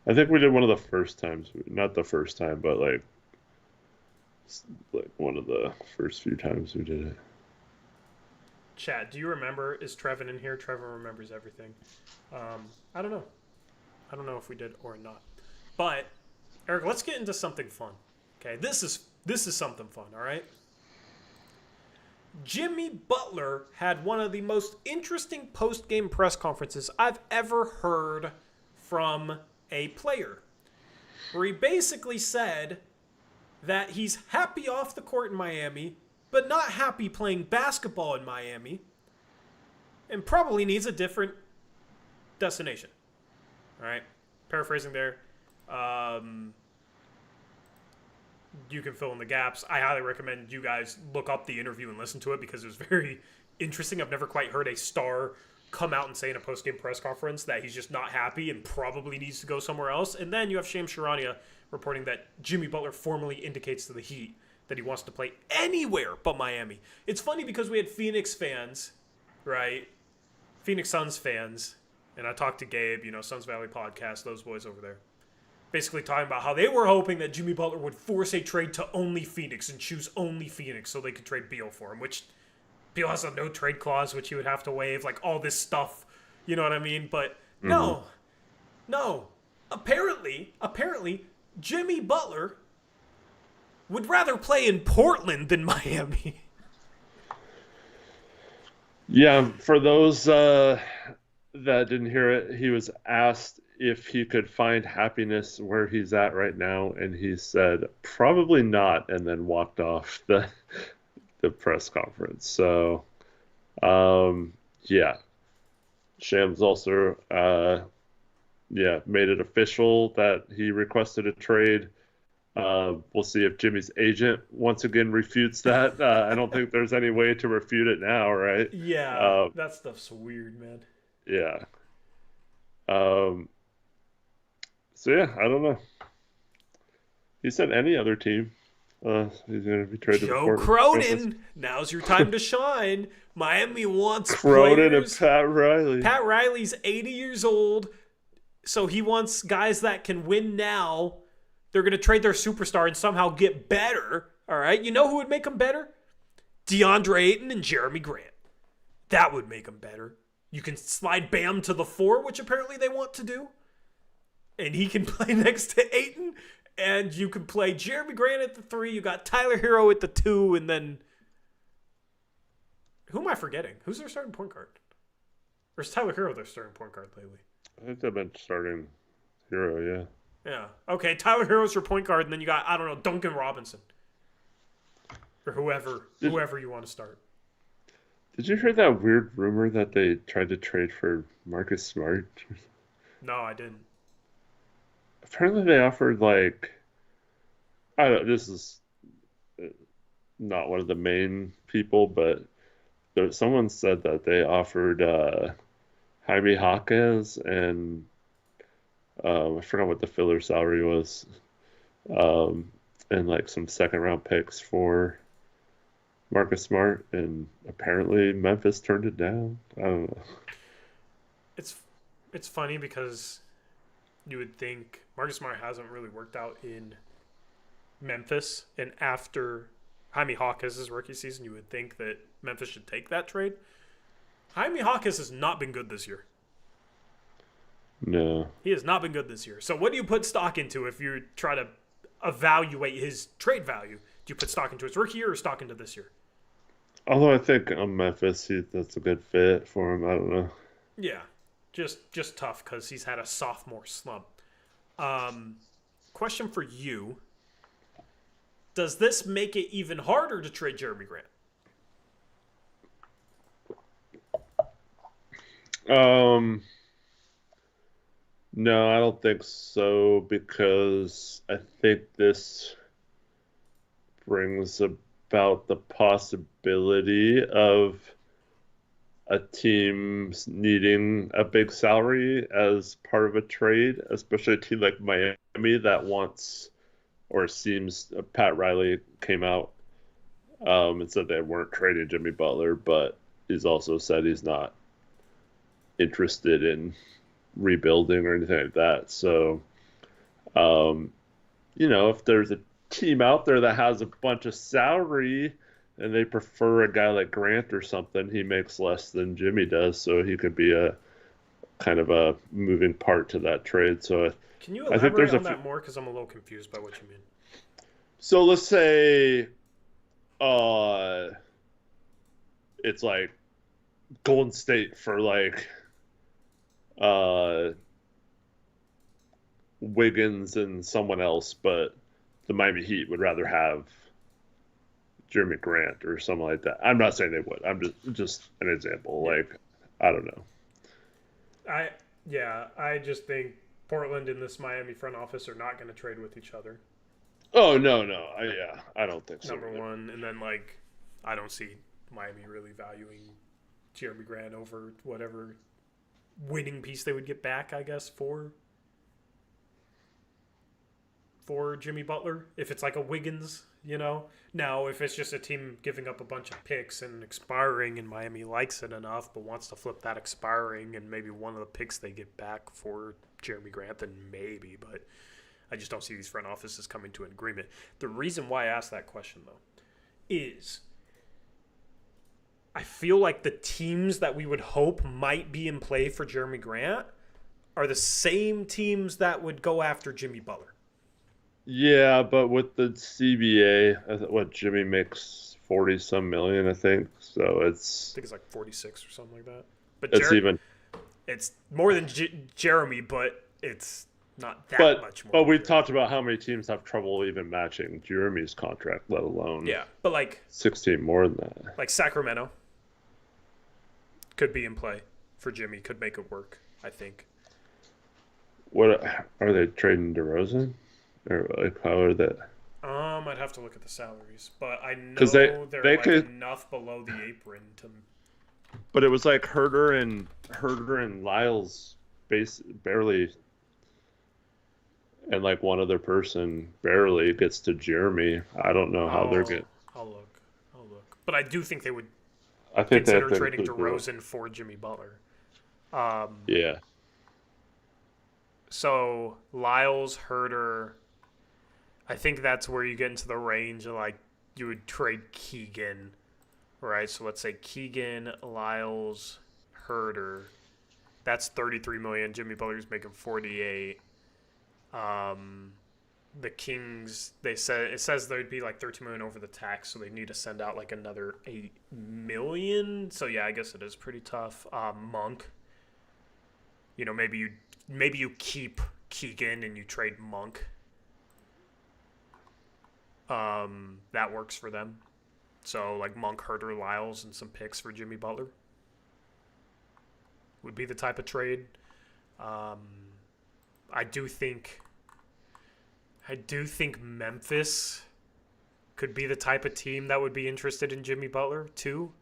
I think we did one of the first times. Not the first time, but like one of the first few times we did it. Chad, do you remember? Is Trevin in here? Trevin remembers everything. I don't know. I don't know if we did or not. But Eric, let's get into something fun. Okay, this is something fun. All right. Jimmy Butler had one of the most interesting post-game press conferences I've ever heard from a player, where he basically said that he's happy off the court in Miami, but not happy playing basketball in Miami, and probably needs a different destination. All right, paraphrasing there. You can fill in the gaps. I highly recommend you guys look up the interview and listen to it because it was very interesting. I've never quite heard a star come out and say in a post-game press conference that he's just not happy and probably needs to go somewhere else. And then you have Shams Charania reporting that Jimmy Butler formally indicates to the Heat that he wants to play anywhere but Miami. It's funny because we had Phoenix fans, right? Phoenix Suns fans. And I talked to Gabe, Suns Valley podcast, those boys over there. Basically talking about how they were hoping that Jimmy Butler would force a trade to only Phoenix and choose only Phoenix so they could trade Beal for him, which Beal has a no-trade clause, which he would have to waive, like all this stuff, you know what I mean? But no. Apparently, Jimmy Butler would rather play in Portland than Miami. Yeah, for those that didn't hear it, he was asked if he could find happiness where he's at right now, and he said probably not, and then walked off the press conference. So, yeah, Shams also made it official that he requested a trade. We'll see if Jimmy's agent once again refutes that. I don't think there's any way to refute it now, right? Yeah, that stuff's weird, man. Yeah. So yeah, I don't know. He said any other team. He's going to be traded. Joe Cronin, now's your time to shine. Miami wants Cronin players. and Pat Riley. Pat Riley's 80 years old, so he wants guys that can win now. They're going to trade their superstar and somehow get better. All right, you know who would make them better? DeAndre Ayton and Jeremy Grant. That would make them better. You can slide Bam to the 4, which apparently they want to do. And he can play next to Ayton. And you can play Jeremy Grant at the 3. You got Tyler Hero at the 2. And then... who am I forgetting? Who's their starting point guard? Or is Tyler Hero their starting point guard lately? I think they've been starting Hero, yeah. Yeah. Okay, Tyler Hero's your point guard. And then you got, I don't know, Duncan Robinson. Or whoever you want to start. Did you hear that weird rumor that they tried to trade for Marcus Smart? No, I didn't. Apparently they offered this is not one of the main people, but someone said that they offered Jaime Jaquez and I forgot what the filler salary was, and some second round picks for Marcus Smart, and apparently Memphis turned it down. I don't know. It's funny because you would think Marcus Smart hasn't really worked out in Memphis, and after Jaime Jaquez's rookie season, you would think that Memphis should take that trade. Jaime Jaquez has not been good this year. No. He has not been good this year. So what do you put stock into if you try to evaluate his trade value? Do you put stock into his rookie year or stock into this year? Although I think Memphis, that's a good fit for him. I don't know. Yeah, just tough because he's had a sophomore slump. Question for you. Does this make it even harder to trade Jeremy Grant? No, I don't think so because I think this brings about the possibility of a team needing a big salary as part of a trade, especially a team like Miami that wants or seems Pat Riley came out and said they weren't trading Jimmy Butler, but he's also said he's not interested in rebuilding or anything like that. So, um, if there's a team out there that has a bunch of salary and they prefer a guy like Grant or something, he makes less than Jimmy does, so he could be a kind of a moving part to that trade. So Can you I think there's elaborate a on that more? Because I'm a little confused by what you mean. so let's say uh it's like Golden State for like uh Wiggins and someone else, but the Miami Heat would rather have Jeremy Grant or something like that. I'm not saying they would. I'm just an example. Yeah. Like I don't know. I just think Portland and this Miami front office are not going to trade with each other. Oh no, I don't think so. Number one, and then I don't see Miami really valuing Jeremy Grant over whatever winning piece they would get back, I guess, for Jimmy Butler. If it's like a Wiggins, Now, if it's just a team giving up a bunch of picks and expiring, and Miami likes it enough but wants to flip that expiring and maybe one of the picks they get back for Jeremy Grant, then maybe. But I just don't see these front offices coming to an agreement. The reason why I asked that question, though, is I feel like the teams that we would hope might be in play for Jeremy Grant are the same teams that would go after Jimmy Butler. Yeah, but with the CBA, what Jimmy makes 40 some million, I think. So I it's think it's like 46 or something like that. But even. it's more than Jeremy, but it's not that But much more. but we've talked about how many teams have trouble even matching Jeremy's contract, let alone but 16 more than that. like Sacramento could be in play for Jimmy, could make it work, I think. What are they trading DeRozan? Or like how are that? I'd have to look at the salaries, but I know 'Cause they're they like could, enough below the apron to. but it was like Herder and Lyles barely, and like one other person barely gets to Jeremy. I don't know how they're getting. I'll look. But I do think they would I think they consider have to trading include DeRozan for Jimmy Butler. Yeah. So Lyles, Herder, I think that's where you get into the range of you would trade Keegan, right? So let's say Keegan, Lyles, Herder. That's $33 million. Jimmy Butler's making $48. The Kings, it says there'd be like $13 million over the tax, so they need to send out like another $8 million. So yeah, I guess it is pretty tough. Monk, maybe you keep Keegan and you trade Monk. That works for them. So like Monk, Herder, Lyles, and some picks for Jimmy Butler would be the type of trade. I do think Memphis could be the type of team that would be interested in Jimmy Butler too.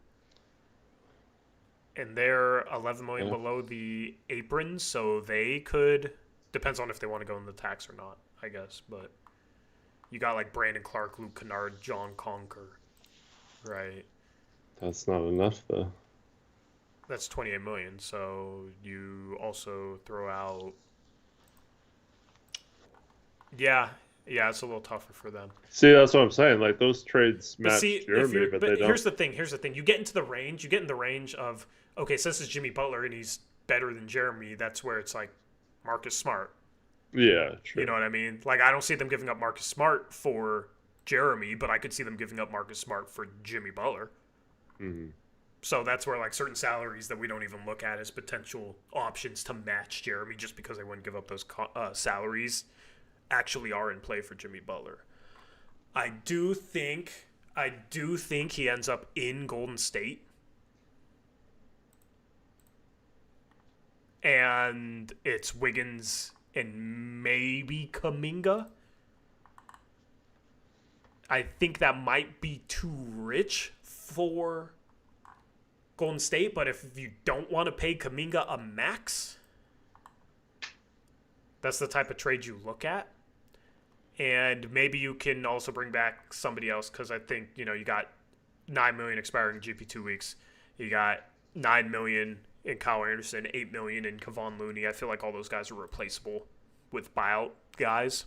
And they're $11 million below the apron, so they could. Depends on if they want to go in the tax or not, I guess. But you got like Brandon Clark, Luke Kennard, John Conker, right? That's not enough though. That's $28 million. So you also throw out. Yeah, it's a little tougher for them. See, that's what I'm saying. Like those trades match Jeremy, but they don't. Here's the thing. You get into the range. You get in the range of okay. So this is Jimmy Butler, and he's better than Jeremy. That's where it's like Marcus Smart. Yeah, true. You know what I mean? Like I don't see them giving up Marcus Smart for Jeremy, but I could see them giving up Marcus Smart for Jimmy Butler. Mm-hmm. So that's where like certain salaries that we don't even look at as potential options to match Jeremy, just because they wouldn't give up those salaries, actually are in play for Jimmy Butler. I do think he ends up in Golden State. and it's Wiggins and maybe Kuminga. I think that might be too rich for Golden State, but if you don't want to pay Kuminga a max, that's the type of trade you look at. And maybe you can also bring back somebody else, because I think, you got $9 million expiring in GP 2 weeks. You got $9 million in Kyle Anderson, $8 million in Kevon Looney. I feel like all those guys are replaceable with buyout guys.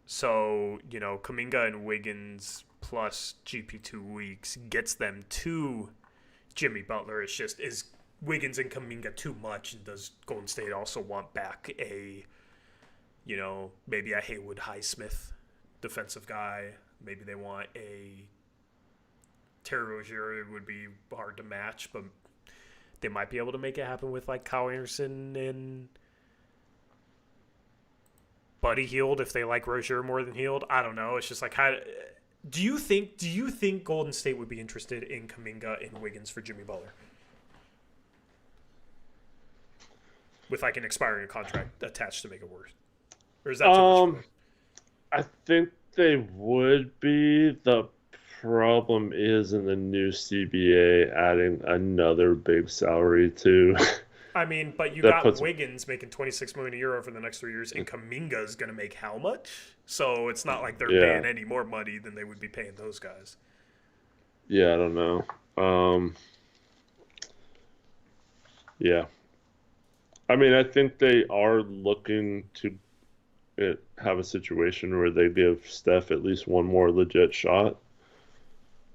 So, Kuminga and Wiggins plus GP 2 weeks gets them to Jimmy Butler. It's just, is Wiggins and Kuminga too much? And does Golden State also want back a, maybe a Haywood Highsmith defensive guy? Maybe they want a Terry Rozier. It would be hard to match, but they might be able to make it happen with like Kyle Anderson and Buddy Hield if they like Rozier more than Hield. I don't know. It's just like, how do you think Golden State would be interested in Kuminga and Wiggins for Jimmy Butler with like an expiring contract attached to make it worse? Or is that too much? I think they would be. The problem is in the new CBA adding another big salary to. I mean, but you got Wiggins making $26 million a year over the next 3 years, and Kuminga is going to make how much? So it's not like they're paying any more money than they would be paying those guys. Yeah, I don't know. Yeah. I mean, I think they are looking to have a situation where they give Steph at least one more legit shot.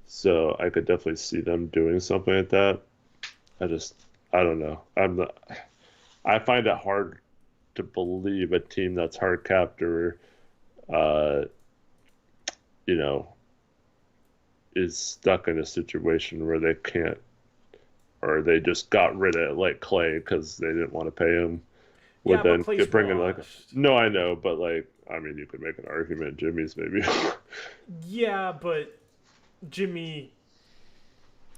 So I could definitely see them doing something like that. I don't know. I find it hard to believe a team that's hard capped or, is stuck in a situation where they can't, or they just got rid of like Clay because they didn't want to pay him. But Clay's bring in no, I know, but like, I mean, you could make an argument. Jimmy's maybe. Yeah, but Jimmy's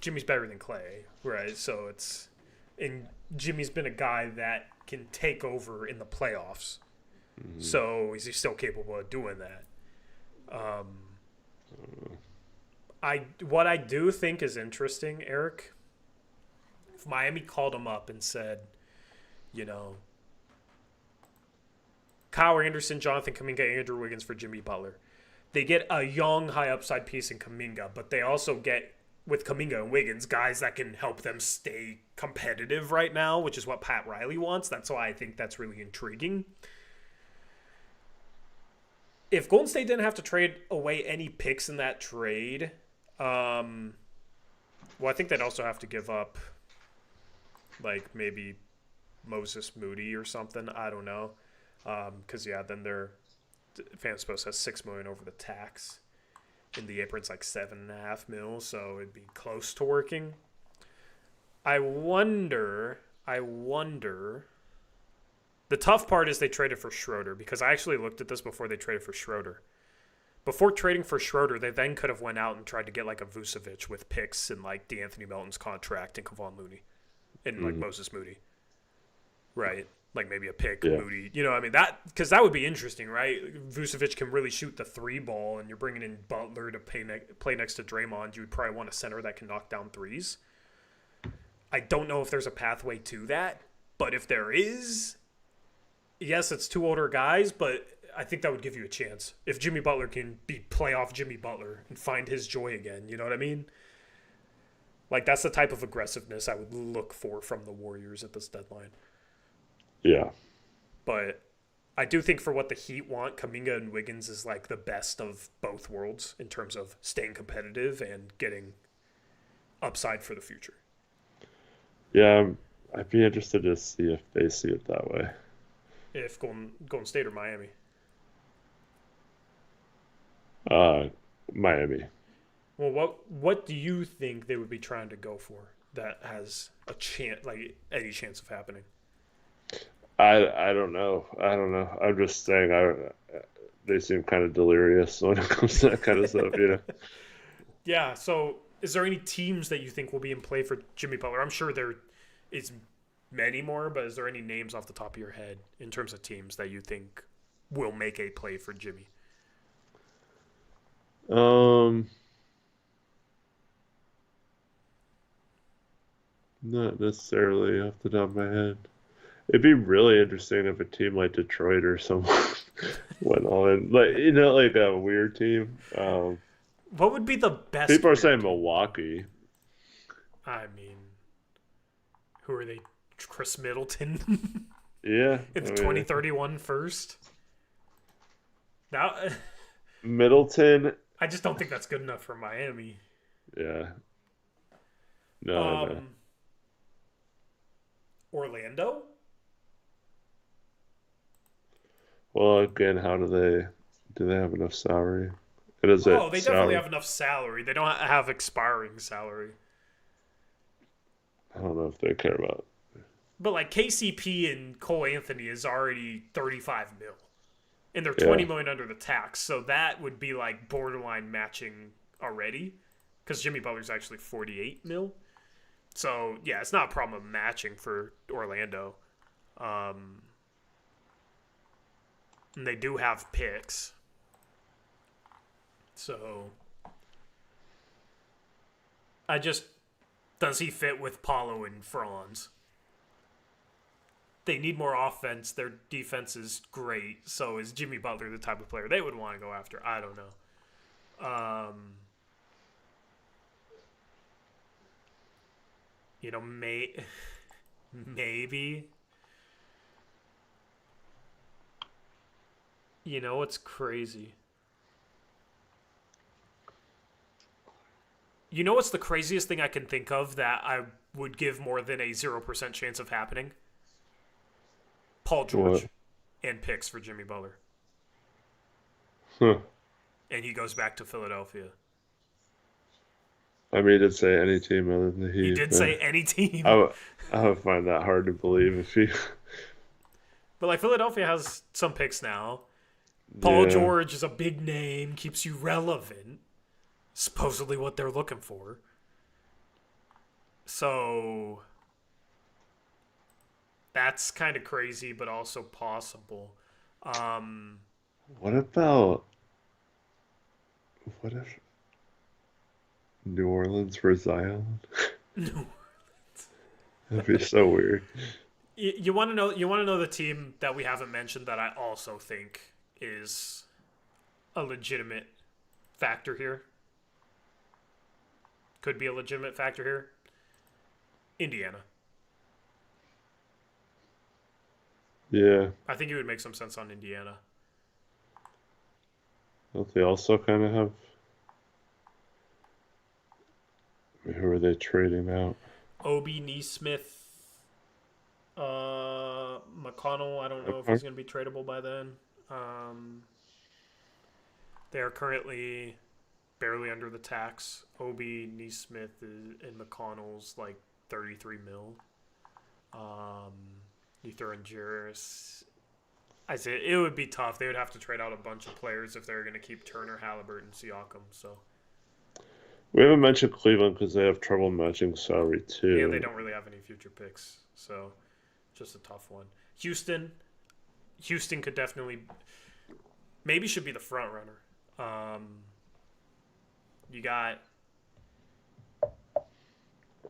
better than Clay, right? So and Jimmy's been a guy that can take over in the playoffs. Mm-hmm. So is he still capable of doing that? What I do think is interesting, Eric, if Miami called him up and said, Kyle Anderson, Jonathan Kuminga, Andrew Wiggins for Jimmy Butler. They get a young, high upside piece in Kuminga, but they also get, with Kuminga and Wiggins, guys that can help them stay competitive right now, which is what Pat Riley wants. That's why I think that's really intriguing. If Golden State didn't have to trade away any picks in that trade, I think they'd also have to give up, like, maybe Moses Moody or something. I don't know. Because, then their fan supposed has $6 million over the tax. In the apron's like $7.5 million, so it'd be close to working. I wonder. The tough part is they traded for Schroeder, because I actually looked at this before they traded for Schroeder. Before trading for Schroeder, they then could have went out and tried to get like a Vucevic with picks and like DeAnthony Melton's contract and Kevon Looney and like Moses Moody, right? Like maybe a pick, Moody. Because that would be interesting, right? Vucevic can really shoot the 3 ball, and you're bringing in Butler to play next to Draymond. You would probably want a center that can knock down threes. I don't know if there's a pathway to that, but if there is, yes, it's 2 older guys, but I think that would give you a chance. If Jimmy Butler can be playoff Jimmy Butler and find his joy again, you know what I mean? Like, that's the type of aggressiveness I would look for from the Warriors at this deadline. Yeah. But I do think for what the Heat want, Kuminga and Wiggins is like the best of both worlds in terms of staying competitive and getting upside for the future. Yeah, I'd be interested to see if they see it that way. If Golden State or Miami? Miami. Well, what do you think they would be trying to go for that has a chance, like any chance of happening? I don't know. I'm just saying they seem kind of delirious when it comes to that kind of stuff, Yeah, so is there any teams that you think will be in play for Jimmy Butler? I'm sure there is many more, but is there any names off the top of your head in terms of teams that you think will make a play for Jimmy? Um, Not necessarily off the top of my head. It'd be really interesting if a team like Detroit or someone went on, like like a weird team. What would be the best People are weird saying team? Milwaukee. I mean, who are they? Chris Middleton Yeah, in I the mean 2031 first? Now, Middleton. I just don't think that's good enough for Miami. Yeah, no. Um, Orlando? Well, again, how do they have enough salary? And is Oh, it they definitely salary? have enough salary. They don't have expiring salary. I don't know if they care about. But like KCP and Cole Anthony is already 35 mil. And they're Yeah, 20 million under the tax. So that would be like borderline matching already. Because Jimmy Butler's actually 48 mil. So yeah, it's not a problem of matching for Orlando. Um, and they do have picks. So I just does he fit with Paulo and Franz? They need more offense. Their defense is great. So is Jimmy Butler the type of player they would want to go after? I don't know. You know, maybe. You know what's crazy? You know what's the craziest thing I can think of that I would give more than a 0% chance of happening? Paul what? George and picks for Jimmy Butler. Huh. And he goes back to Philadelphia. I mean, it'd say any team other than the He Heat, did but say any I team. would, I would find that hard to believe if he. But like Philadelphia has some picks now. Paul Yeah, George is a big name, keeps you relevant. Supposedly what they're looking for. So that's kind of crazy, but also possible. Um, what about what if New Orleans for Zion? you That'd be so weird. you want to know? You want to know the team that we haven't mentioned that I also think is a legitimate factor here. Could be a legitimate factor here. Indiana. Yeah, I think it would make some sense on Indiana. don't they also kind of have? Who are they trading out? Obi Neesmith, McConnell. I don't know if Okay. he's going to be tradable by then. Um, they are currently barely under the tax. Obi Neesmith and McConnell's like 33 mil. You throw in Jarris. I say it would be tough. They would have to trade out a bunch of players if they're going to keep Turner, Halliburton, Siakam. So, We haven't mentioned Cleveland because they have trouble matching salary and they too. don't really have any future picks. So, just a tough one. Houston could definitely, maybe should be the front runner. You got.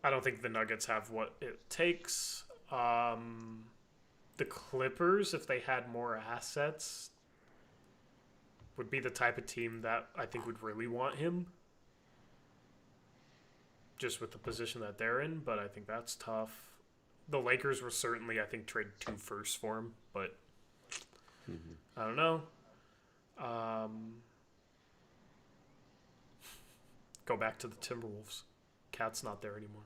I don't think the Nuggets have what it takes. The Clippers, if they had more assets, would be the type of team that I think would really want him. Just with the position that they're in, but I think that's tough. The Lakers were certainly, I think, trade 2 firsts for him, but I don't know. Go back to the Timberwolves. Cat's not there anymore.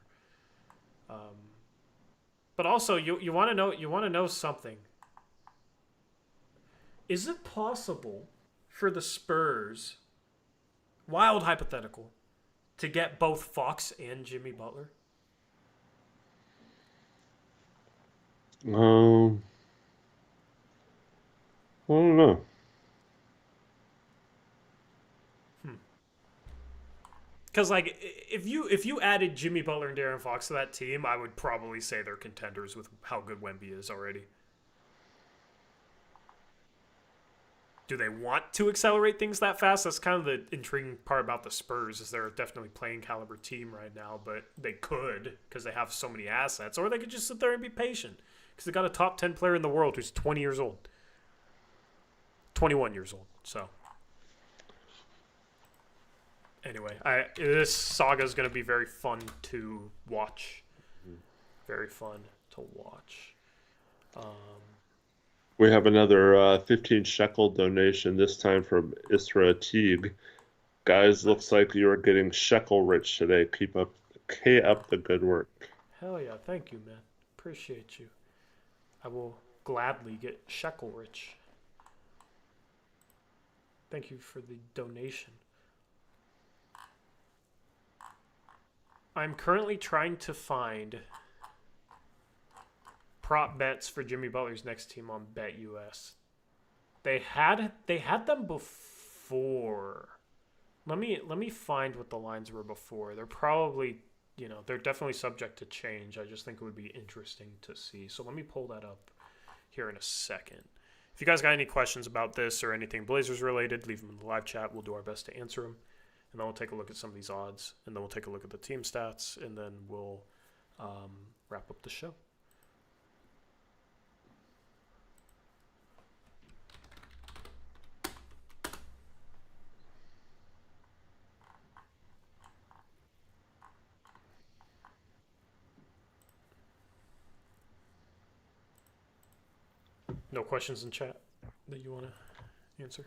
But also, you want to know something. Is it possible for the Spurs, wild hypothetical, to get both Fox and Jimmy Butler? Um, I don't know. Because like if you added Jimmy Butler and De'Aaron Fox to that team, I would probably say they're contenders with how good Wemby is already. Do they want to accelerate things that fast? That's kind of the intriguing part about the Spurs, is they're definitely playing caliber team right now, but they could because they have so many assets, or they could just sit there and be patient because they got a top 10 player in the world who's 20 years old, 21 years old. So anyway, this saga is going to be very fun to watch. Very fun to watch. We have another 15 shekel donation, this time from Isra Teague. Guys, looks like you are getting shekel rich today. Keep up the good work. Hell yeah, thank you, man. Appreciate you. I will gladly get shekel rich. Thank you for the donation. I'm currently trying to find prop bets for Jimmy Butler's next team on BetUS. They had them before. Let me find what the lines were before. They're probably, they're definitely subject to change. I just think it would be interesting to see. So let me pull that up here in a second. If you guys got any questions about this or anything Blazers related, leave them in the live chat. We'll do our best to answer them. And then we'll take a look at some of these odds. And then we'll take a look at the team stats. And then we'll wrap up the show. No questions in chat that you want to answer?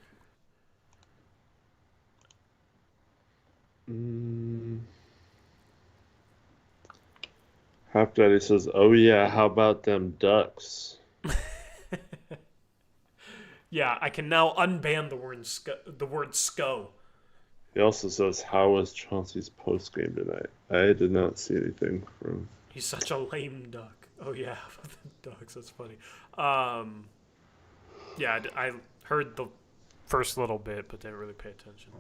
Half Daddy says, "Oh yeah, how about them Ducks?" Yeah, I can now unban the word SCO. He also says, "How was Chauncey's post game tonight?" I did not see anything from. He's such a lame duck. Oh yeah, the Ducks. That's funny. Yeah, I heard the first little bit, but didn't really pay attention.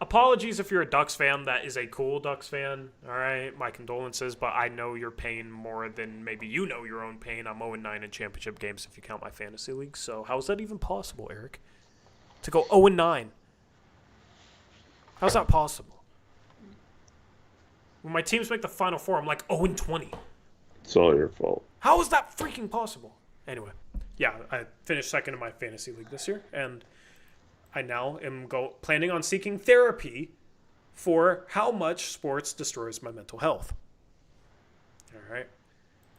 Apologies if you're a Ducks fan. That is a cool Ducks fan. All right, my condolences, but I know your pain more than maybe you know your own pain. I'm 0-9 in championship games if you count my fantasy league. So how is that even possible, Eric? To go 0-9? How's that possible? When my teams make the Final Four, I'm like 0-20. It's all your fault. How is that freaking possible? Anyway, yeah, I finished second in my fantasy league this year, and I now am planning on seeking therapy for how much sports destroys my mental health. All right.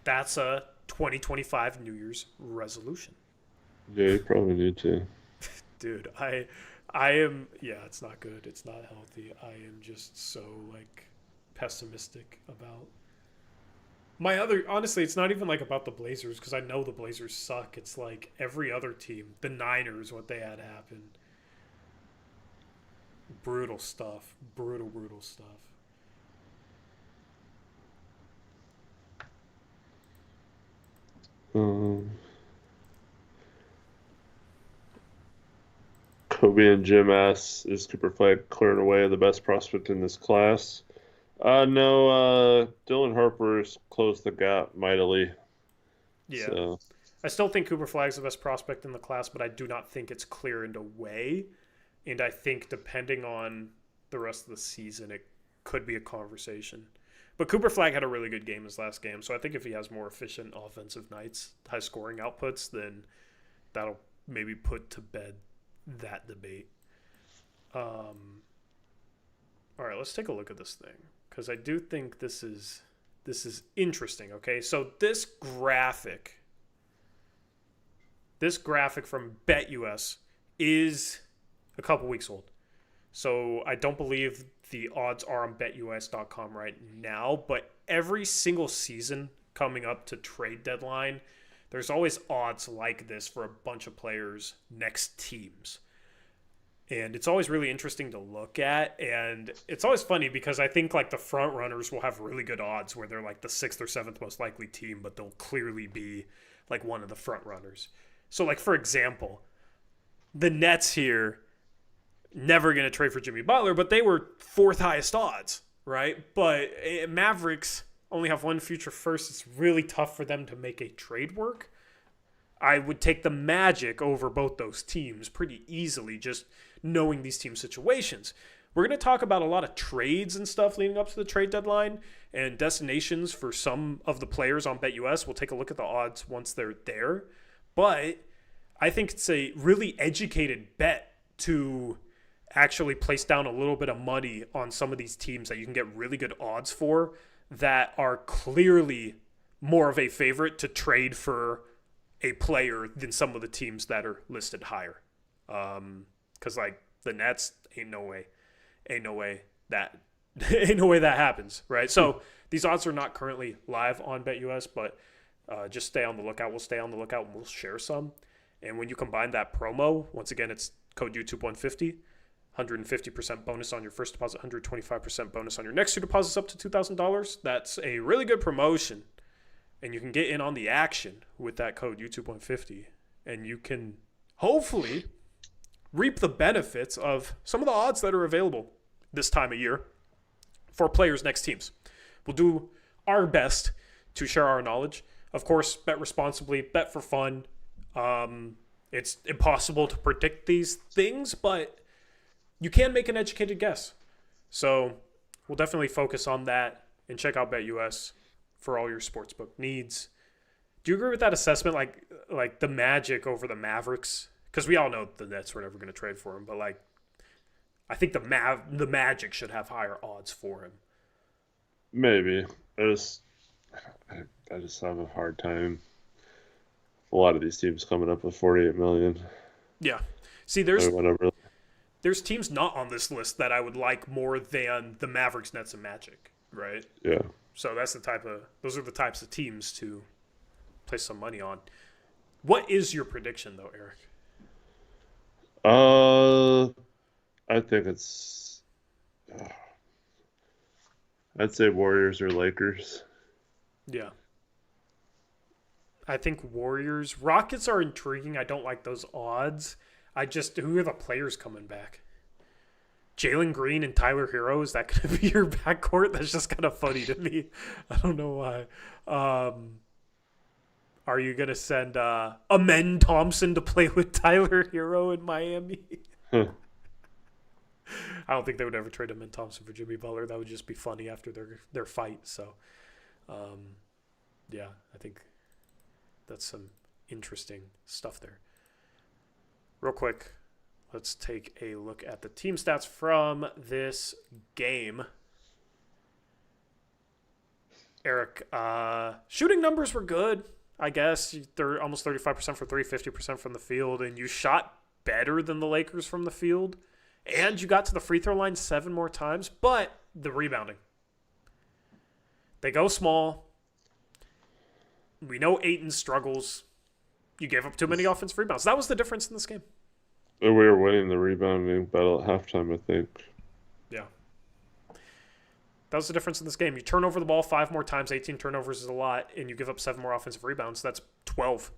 That's a 2025 New Year's resolution. Yeah, you probably need to. Dude, I am, yeah, it's not good. It's not healthy. I am just so, pessimistic about honestly, it's not even, about the Blazers, because I know the Blazers suck. It's, every other team. The Niners, what they had happen. Brutal stuff. Brutal stuff. Kobe and Jim asks, is Cooper Flag clearing away the best prospect in this class? No, Dylan Harper's closed the gap mightily. Yeah. So. I still think Cooper Flag's the best prospect in the class, but I do not think it's clear and away. And I think depending on the rest of the season, it could be a conversation. But Cooper Flag had a really good game his last game, so I think if he has more efficient offensive nights, high scoring outputs, then that'll maybe put to bed that debate. All right, let's take a look at this thing, because I do think this is interesting. Okay, so this graphic from BetUS is a couple weeks old. So I don't believe the odds are on betus.com right now, but every single season coming up to trade deadline, there's always odds like this for a bunch of players' next teams. And it's always really interesting to look at, and it's always funny because I think the front runners will have really good odds where they're the 6th or 7th most likely team, but they'll clearly be one of the front runners. So for example, the Nets here, never going to trade for Jimmy Butler, but they were fourth highest odds, right? But Mavericks only have one future first. It's really tough for them to make a trade work. I would take the Magic over both those teams pretty easily, just knowing these team situations. We're going to talk about a lot of trades and stuff leading up to the trade deadline and destinations for some of the players on BetUS. We'll take a look at the odds once they're there. But I think it's a really educated bet to actually place down a little bit of money on some of these teams that you can get really good odds for that are clearly more of a favorite to trade for a player than some of the teams that are listed higher. Because like the Nets, ain't no way that happens, right? So these odds are not currently live on BetUS, but just stay on the lookout. We'll stay on the lookout and we'll share some. And when you combine that promo, once again, it's code YouTube150, 150% bonus on your first deposit, 125% bonus on your next two deposits up to $2,000. That's a really good promotion. And you can get in on the action with that code YouTube150. And you can hopefully reap the benefits of some of the odds that are available this time of year for players' next teams. We'll do our best to share our knowledge. Of course, bet responsibly, bet for fun. It's impossible to predict these things, but you can make an educated guess. So we'll definitely focus on that and check out BetUS for all your sportsbook needs. Do you agree with that assessment? Like the Magic over the Mavericks? Because we all know the Nets were never going to trade for him, but like I think the Magic should have higher odds for him. Maybe. I just have a hard time. A lot of these teams coming up with 48 million. Yeah. See, there's teams not on this list that I would like more than the Mavericks, Nets, and Magic, right? Yeah. So those are the types of teams to place some money on. What is your prediction though, Eric? I think I'd say Warriors or Lakers. Yeah. I think Warriors. Rockets are intriguing. I don't like those odds. Who are the players coming back? Jalen Green and Tyler Hero, is that going to be your backcourt? That's just kind of funny to me. I don't know why. Are you going to send Amen Thompson to play with Tyler Hero in Miami? Huh. I don't think they would ever trade Amen Thompson for Jimmy Butler. That would just be funny after their fight. So, yeah, I think that's some interesting stuff there. Real quick, let's take a look at the team stats from this game. Eric, shooting numbers were good, I guess. They're almost 35% for three, 50% from the field, and you shot better than the Lakers from the field. And you got to the free throw line 7 more times, but the rebounding. They go small. We know Ayton struggles. You gave up too many offensive rebounds. That was the difference in this game. We were winning the rebounding battle at halftime, I think. Yeah. That was the difference in this game. You turn over the ball 5 more times. 18 turnovers is a lot, and you give up 7 more offensive rebounds. That's 12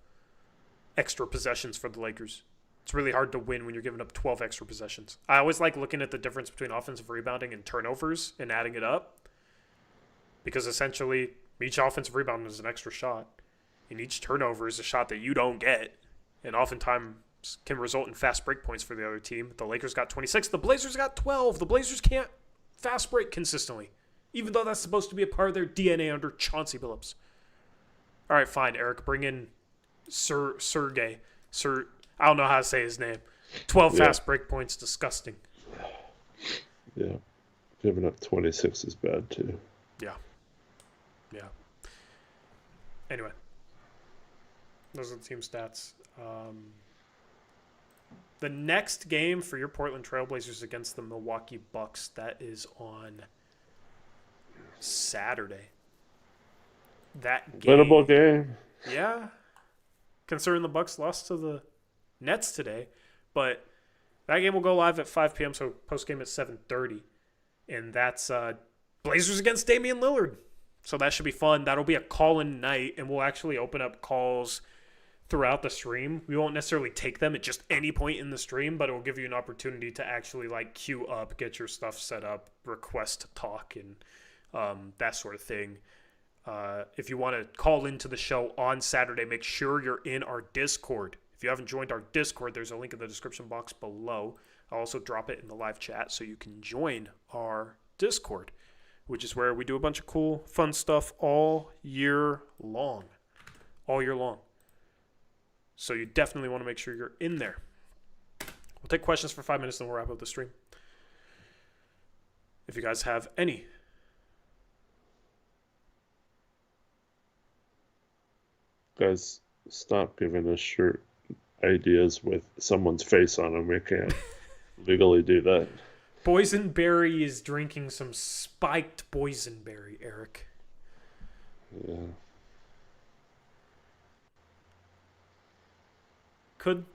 extra possessions for the Lakers. It's really hard to win when you're giving up 12 extra possessions. I always like looking at the difference between offensive rebounding and turnovers and adding it up, because essentially each offensive rebound is an extra shot, and each turnover is a shot that you don't get, and oftentimes can result in fast break points for the other team. The Lakers got 26. The Blazers got 12. The Blazers can't fast break consistently, even though that's supposed to be a part of their DNA under Chauncey Billups. All right, fine, Eric. Bring in Sergey. I don't know how to say his name. 12 fast break points. Disgusting. Yeah. Giving up 26 is bad, too. Yeah. Anyway. Those are the team stats. The next game for your Portland Trailblazers against the Milwaukee Bucks, that is on Saturday. That game. Winnable game. Yeah. Considering the Bucks lost to the Nets today. But that game will go live at 5 p.m., so postgame at 7:30. And that's Blazers against Damian Lillard. So that should be fun. That'll be a call-in night, and we'll actually open up calls throughout the stream. We won't necessarily take them at just any point in the stream, but it will give you an opportunity to actually like queue up, get your stuff set up, request talk, and that sort of thing. If you want to call into the show on Saturday, make sure you're in our Discord. If you haven't joined our Discord, there's a link in the description box below. I'll also drop it in the live chat so you can join our Discord, which is where we do a bunch of cool, fun stuff all year long. All year long. So you definitely want to make sure you're in there. We'll take questions for 5 minutes, then we'll wrap up the stream. If you guys have any. Guys, stop giving us shirt ideas with someone's face on them. We can't legally do that. Boysenberry is drinking some spiked boysenberry, Eric. Yeah. Could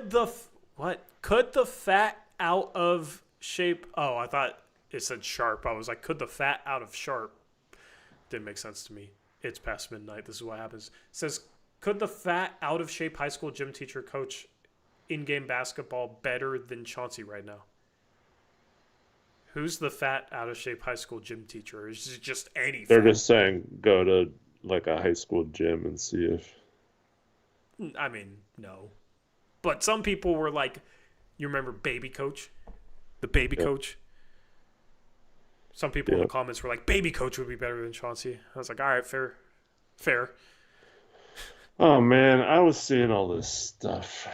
the fat out of shape? Oh, I thought it said sharp. I was like, could the fat out of sharp? Didn't make sense to me. It's past midnight. This is what happens. It says, could the fat out of shape high school gym teacher coach in-game basketball better than Chauncey right now? Who's the fat out of shape high school gym teacher? Is it just any? They're just saying go to like a high school gym and see if. I mean, no. But some people were like, you remember Baby Coach? The Baby Coach? Some people in the comments were like, Baby Coach would be better than Chauncey. I was like, all right, fair. Fair. Oh, man, I was seeing all this stuff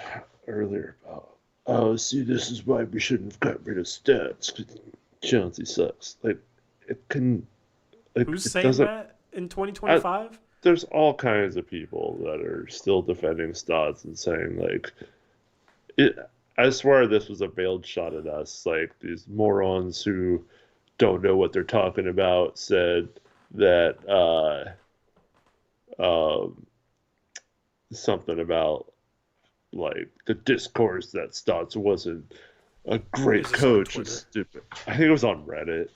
earlier about, oh, see, this is why we shouldn't have got rid of stats, because Chauncey sucks. Like, it can... Like, who's saying that in 2025? There's all kinds of people that are still defending Stotts and saying, like, I swear this was a veiled shot at us. Like, these morons who don't know what they're talking about said that something about, like, the discourse that Stotts wasn't a great coach is stupid. I think it was on Reddit.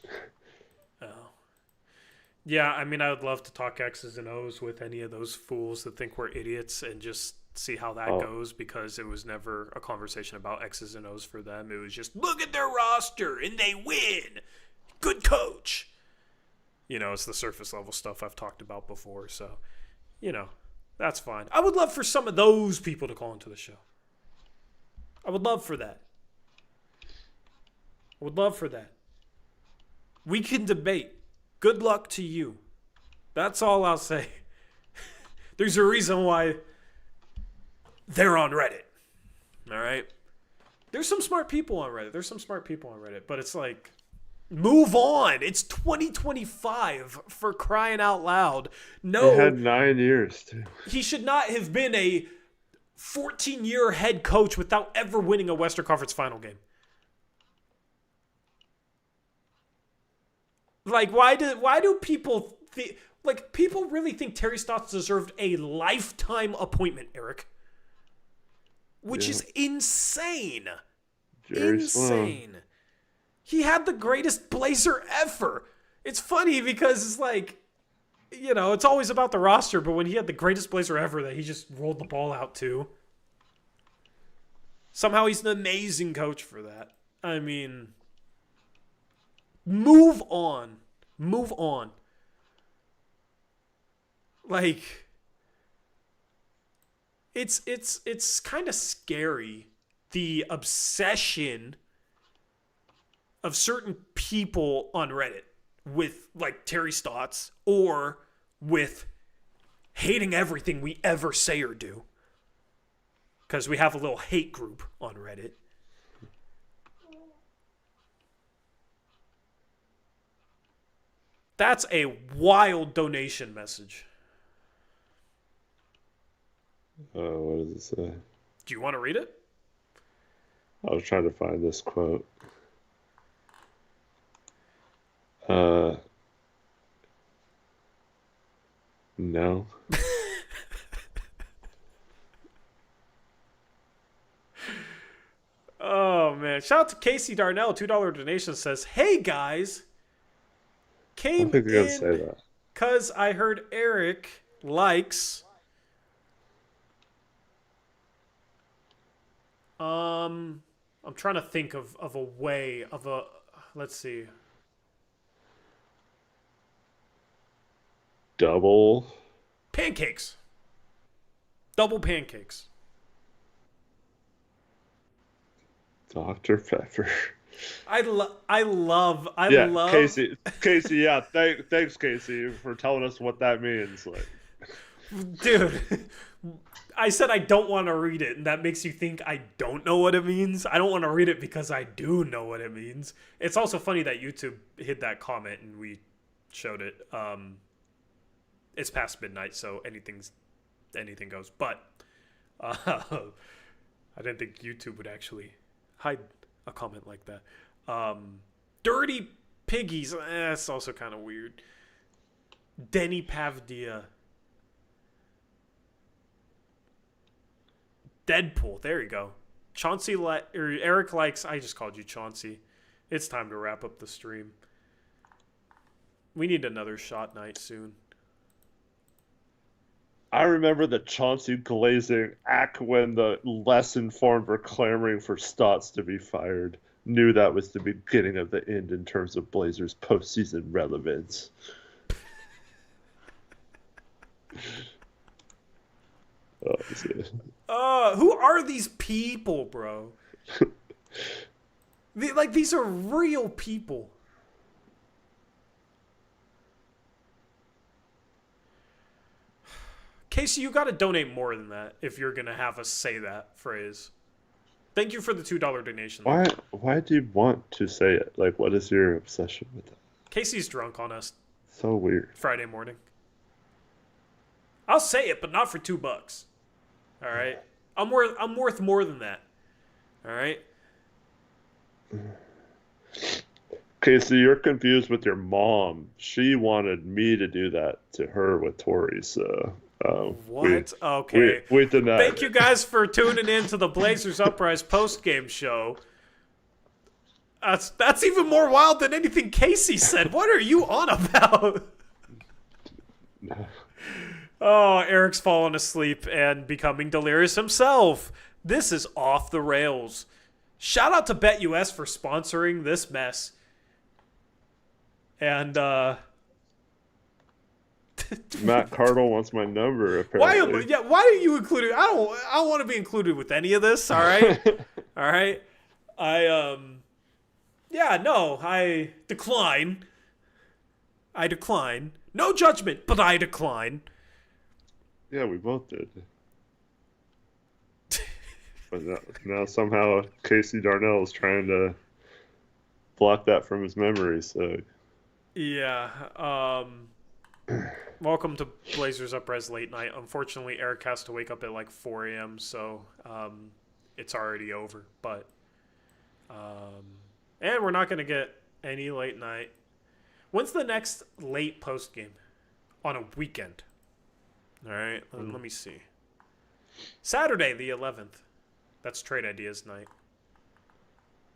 Yeah, I mean, I would love to talk X's and O's with any of those fools that think we're idiots and just see how that goes, because it was never a conversation about X's and O's for them. It was just, look at their roster and they win. Good coach. You know, it's the surface level stuff I've talked about before. So, you know, that's fine. I would love for some of those people to call into the show. I would love for that. I would love for that. We can debate. Good luck to you. That's all I'll say. There's a reason why they're on Reddit. All right? There's some smart people on Reddit. But it's like, move on. It's 2025, for crying out loud. No. They had 9 years, too. He should not have been a 14-year head coach without ever winning a Western Conference final game. Like, why do people think, like, people really think Terry Stotts deserved a lifetime appointment, Eric? Which is insane. Insane. He had the greatest Blazer ever. It's funny because it's like, you know, it's always about the roster, but when he had the greatest Blazer ever that he just rolled the ball out to, somehow he's an amazing coach for that. I mean, move on. Move on. Like, it's kind of scary, the obsession of certain people on Reddit with, like, Terry Stotts, or with hating everything we ever say or do. Because we have a little hate group on Reddit. That's a wild donation message. What does it say? Do you want to read it? I was trying to find this quote. No. Oh, man. Shout out to Casey Darnell. $2 donation says, hey, guys. Came in because I heard Eric likes I'm trying to think of a way of a. Let's see. Double. Pancakes. Double pancakes. Dr. Pepper. I love. Casey. Yeah, thanks, Casey, for telling us what that means. Like, dude, I said I don't want to read it, and that makes you think I don't know what it means. I don't want to read it because I do know what it means. It's also funny that YouTube hit that comment and we showed it. It's past midnight, so anything goes. But I didn't think YouTube would actually hide a comment like that. Dirty piggies. That's also kind of weird. Denny Pavdia. Deadpool. There you go. Chauncey or Eric likes. I just called you Chauncey. It's time to wrap up the stream. We need another shot night soon. I remember the Chauncey glazing act when the less informed were clamoring for Stotts to be fired. Knew that was the beginning of the end in terms of Blazers' postseason relevance. Who are these people, bro? These are real people. Casey, you got to donate more than that if you're going to have us say that phrase. Thank you for the $2 donation. Why do you want to say it? Like, what is your obsession with it? Casey's drunk on us. So weird. Friday morning. I'll say it, but not for $2. All right? I'm worth more than that. All right? Casey, you're confused with your mom. She wanted me to do that to her with Tori, so... what? Okay. We denied. Thank you guys for tuning in to the Blazers Uprise postgame show. That's even more wild than anything Casey said. What are you on about? Oh, Eric's fallen asleep and becoming delirious himself. This is off the rails. Shout out to BetUS for sponsoring this mess. And Matt Cardle wants my number, apparently. Why are you included? I don't want to be included with any of this, all right? All right? I decline. I decline. No judgment, but I decline. Yeah, we both did. But now somehow Casey Darnell is trying to block that from his memory, so... Yeah, welcome to Blazers Uprise Late Night. Unfortunately, Eric has to wake up at like 4 a.m., so it's already over. But and we're not going to get any late night. When's the next late post game? On a weekend. All right, let me see. Saturday the 11th. That's Trade Ideas night.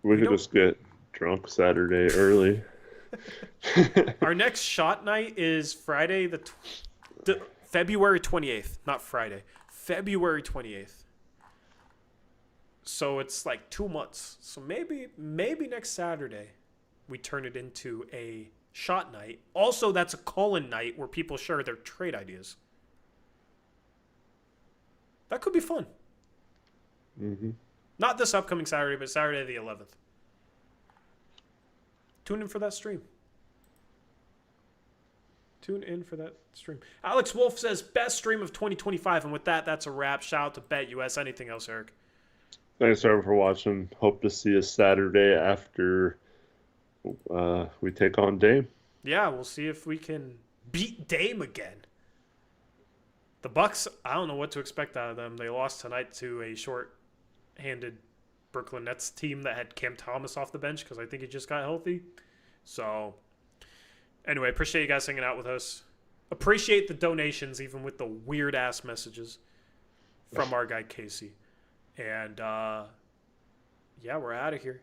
We could just get drunk Saturday early. Our next shot night is Friday February 28th, not Friday. February 28th. So it's like 2 months. So maybe next Saturday we turn it into a shot night. Also, that's a call-in night where people share their trade ideas. That could be fun. Mm-hmm. Not this upcoming Saturday, but Saturday the 11th. Tune in for that stream. Alex Wolf says, best stream of 2025. And with that, that's a wrap. Shout out to BetUS. Anything else, Eric? Thanks, everyone, for watching. Hope to see you Saturday after we take on Dame. Yeah, we'll see if we can beat Dame again. The Bucks, I don't know what to expect out of them. They lost tonight to a short-handed Brooklyn Nets team that had Cam Thomas off the bench because I think he just got healthy. So, anyway, appreciate you guys hanging out with us. Appreciate the donations, even with the weird-ass messages from our guy Casey. And, yeah, we're out of here.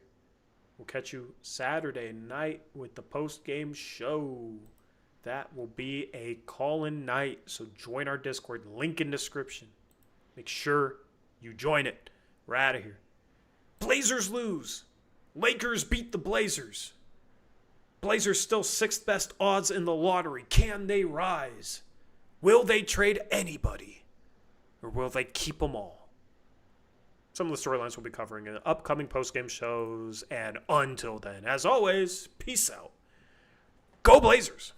We'll catch you Saturday night with the post-game show. That will be a call-in night, so join our Discord. Link in description. Make sure you join it. We're out of here. Blazers lose. Lakers beat the Blazers. Blazers still 6th best odds in the lottery. Can they rise? Will they trade anybody? Or will they keep them all? Some of the storylines we'll be covering in upcoming post-game shows. And until then, as always, peace out. Go Blazers!